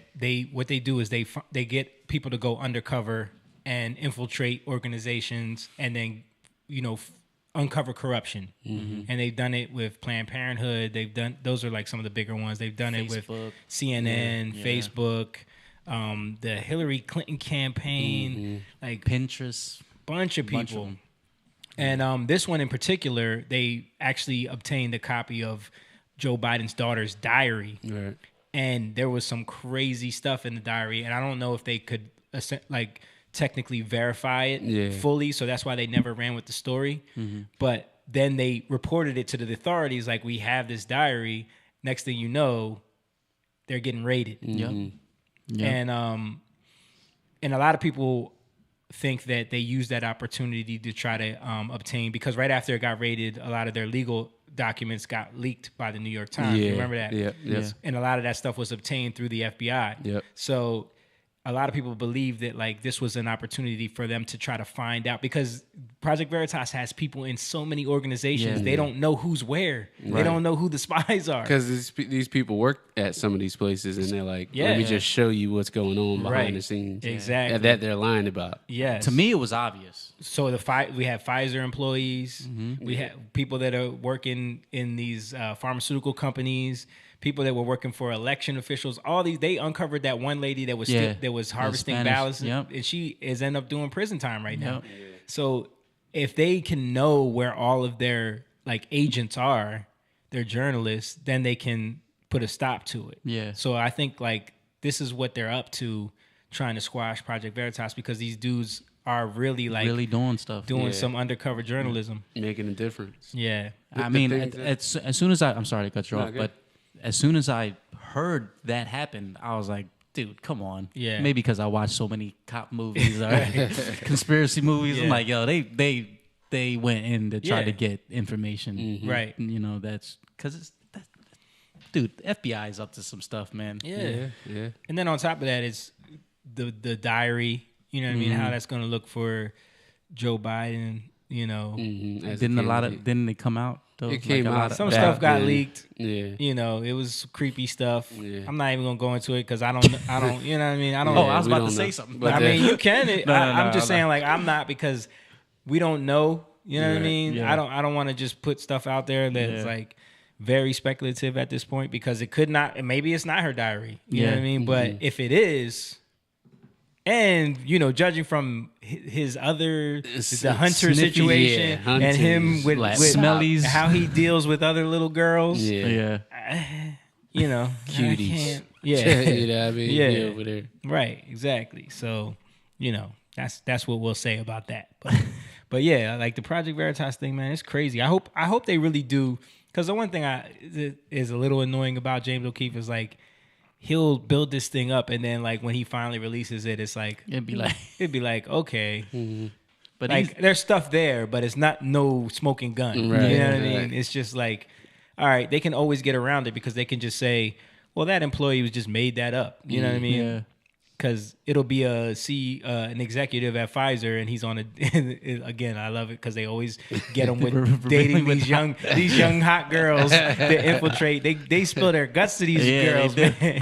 what they do is they get people to go undercover and infiltrate organizations and then uncover corruption, and they've done it with Planned Parenthood. Those are like some of the bigger ones. They've done it with CNN, Facebook, the Hillary Clinton campaign, like Pinterest, bunch of people. And this one in particular, they actually obtained a copy of Joe Biden's daughter's diary, and there was some crazy stuff in the diary, and I don't know if they could like technically verify it fully, so that's why they never ran with the story. But then they reported it to the authorities, like, we have this diary. Next thing you know, they're getting raided. And a lot of people think that they used that opportunity to try to obtain, because right after it got raided, a lot of their legal documents got leaked by the New York Times. You remember that? And a lot of that stuff was obtained through the FBI. So a lot of people believe that like this was an opportunity for them to try to find out, because Project Veritas has people in so many organizations. They don't know who's where. They don't know who the spies are. Because these people work at some of these places, and they're like, let me just show you what's going on behind the scenes. Exactly. That they're lying about. Yes. To me, it was obvious. So we have Pfizer employees. We have people that are working in these pharmaceutical companies. People that were working for election officials, all these, they uncovered that one lady that was harvesting ballots, and she is end up doing prison time right now. So if they can know where all of their like agents are, their journalists, then they can put a stop to it. So I think like this is what they're up to, trying to squash Project Veritas, because these dudes are really doing stuff, doing some undercover journalism, making a difference. I mean, as soon as I'm sorry to cut you off, but as soon as I heard that happen, I was like, dude, come on. Maybe because I watched so many cop movies or conspiracy movies. I'm like, yo, they went in to try to get information. Right. You know, that's because dude, the FBI is up to some stuff, man. Yeah. And then on top of that is the diary, you know what I mean? How that's going to look for Joe Biden, you know. Didn't they come out? It came out. Some stuff got leaked. You know, it was creepy stuff. I'm not even gonna go into it because I don't. You know what I mean? I don't. I was about to say something. But I mean, you can. I'm just saying, like, I'm not, because we don't know. You know what I mean? I don't want to just put stuff out there that's like very speculative at this point, because it could not. Maybe it's not her diary. You know what I mean? But if it is. And, you know, judging from the Hunter situation and him with smellies, how he deals with other little girls. Yeah. You know. Cuties. Yeah. You know what I mean? Over there. Right, exactly. So, you know, that's what we'll say about that. But yeah, like the Project Veritas thing, man, it's crazy. I hope they really do, because the one thing that is a little annoying about James O'Keefe is like, he'll build this thing up, and then like when he finally releases it, it's like it'd be like okay, but like there's stuff there, but it's not no smoking gun. You know what I mean? It's just like, all right, they can always get around it, because they can just say, well, that employee was just made that up. You know what I mean? Because it'll be an executive at Pfizer, and he's on again, I love it because they always get him with dating these young hot girls that infiltrate. They spill their guts to these girls, man.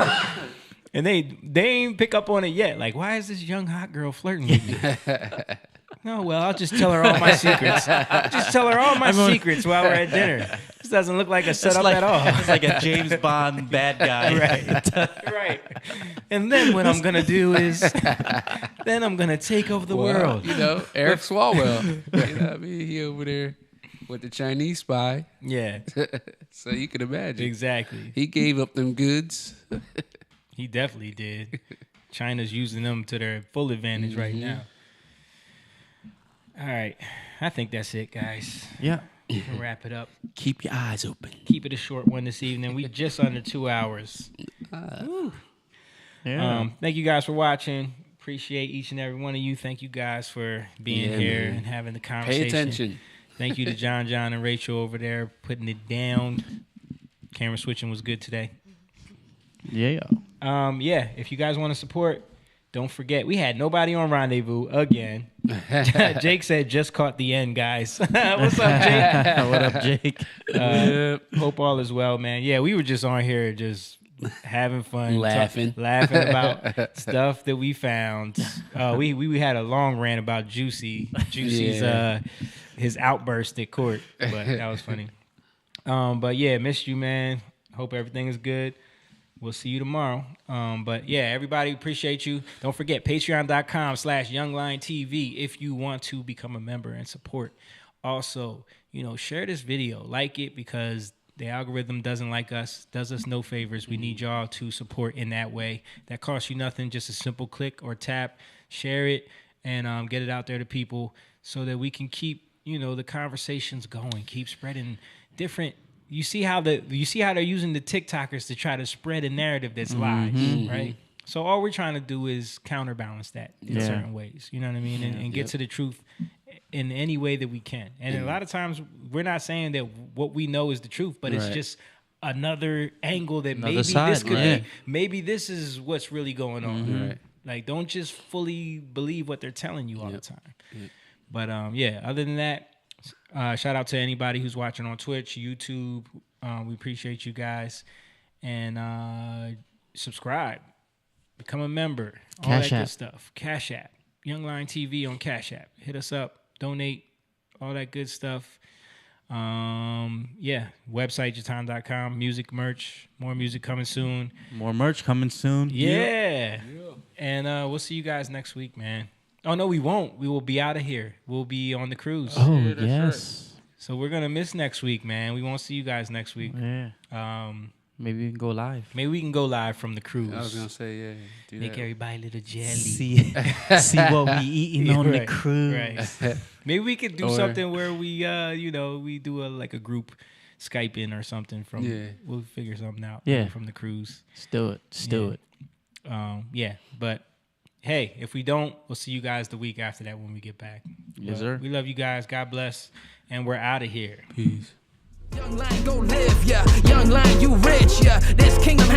And they ain't pick up on it yet. Like, why is this young hot girl flirting with me? No, well, I'll just tell her all my secrets. Secrets while we're at dinner. This doesn't look like a setup at all. It's like a James Bond bad guy. Right. And then what I'm going to do is, then I'm going to take over the world. You know, Eric Swalwell. You know what I mean? He over there with the Chinese spy. Yeah. So you can imagine. Exactly. He gave up them goods. He definitely did. China's using them to their full advantage right now. All right. I think that's it, guys. Yeah. We can wrap it up. Keep your eyes open. Keep it a short one this evening. We just under 2 hours. Thank you guys for watching. Appreciate each and every one of you. Thank you guys for being here and having the conversation. Pay attention. Thank you to John and Rachel over there putting it down. Camera switching was good today. Yeah. If you guys want to support, don't forget, we had nobody on Rendezvous again. Jake said, just caught the end, guys. What's up, Jake? What up, Jake? Hope all is well, man. Yeah, we were just on here just having fun, laughing about stuff that we found. We had a long rant about Juicy's his outburst at court, but that was funny. But yeah, missed you, man. Hope everything is good. We'll see you tomorrow. But yeah, everybody, appreciate you. Don't forget, patreon.com/youngliontv if you want to become a member and support. Also, share this video, like it, because the algorithm doesn't like us, does us no favors. We need y'all to support in that way. That costs you nothing, just a simple click or tap. Share it and get it out there to people so that we can keep, the conversations going, keep spreading different. You see how they're using the TikTokers to try to spread a narrative that's lies, right? So all we're trying to do is counterbalance that in certain ways. You know what I mean? And get to the truth in any way that we can. And a lot of times we're not saying that what we know is the truth, but it's just another angle that maybe this could be. Maybe this is what's really going on. Right. Like, don't just fully believe what they're telling you all the time. But other than that, shout out to anybody who's watching on Twitch, YouTube. We appreciate you guys. And subscribe. Become a member. All that good stuff. Cash App. Young Lion TV on Cash App. Hit us up. Donate. All that good stuff. Website, jatan.com. Music merch. More music coming soon. More merch coming soon. Yeah. And we'll see you guys next week, man. Oh, no, we won't. We will be out of here. We'll be on the cruise. Oh, yes. So we're going to miss next week, man. We won't see you guys next week. Yeah. Maybe we can go live. Maybe we can go live from the cruise. I was going to say, Make everybody a little jelly. See what we eating on the cruise. Right. Maybe we could do something where we, we do a group Skype in or something from. Yeah. We'll figure something out. From the cruise. Let's do it. But hey, if we don't, we'll see you guys the week after that when we get back. Yes, sir. We love you guys. God bless. And we're out of here. Peace. Young Lion, go live, yeah. Young Lion, you rich, yeah. This kingdom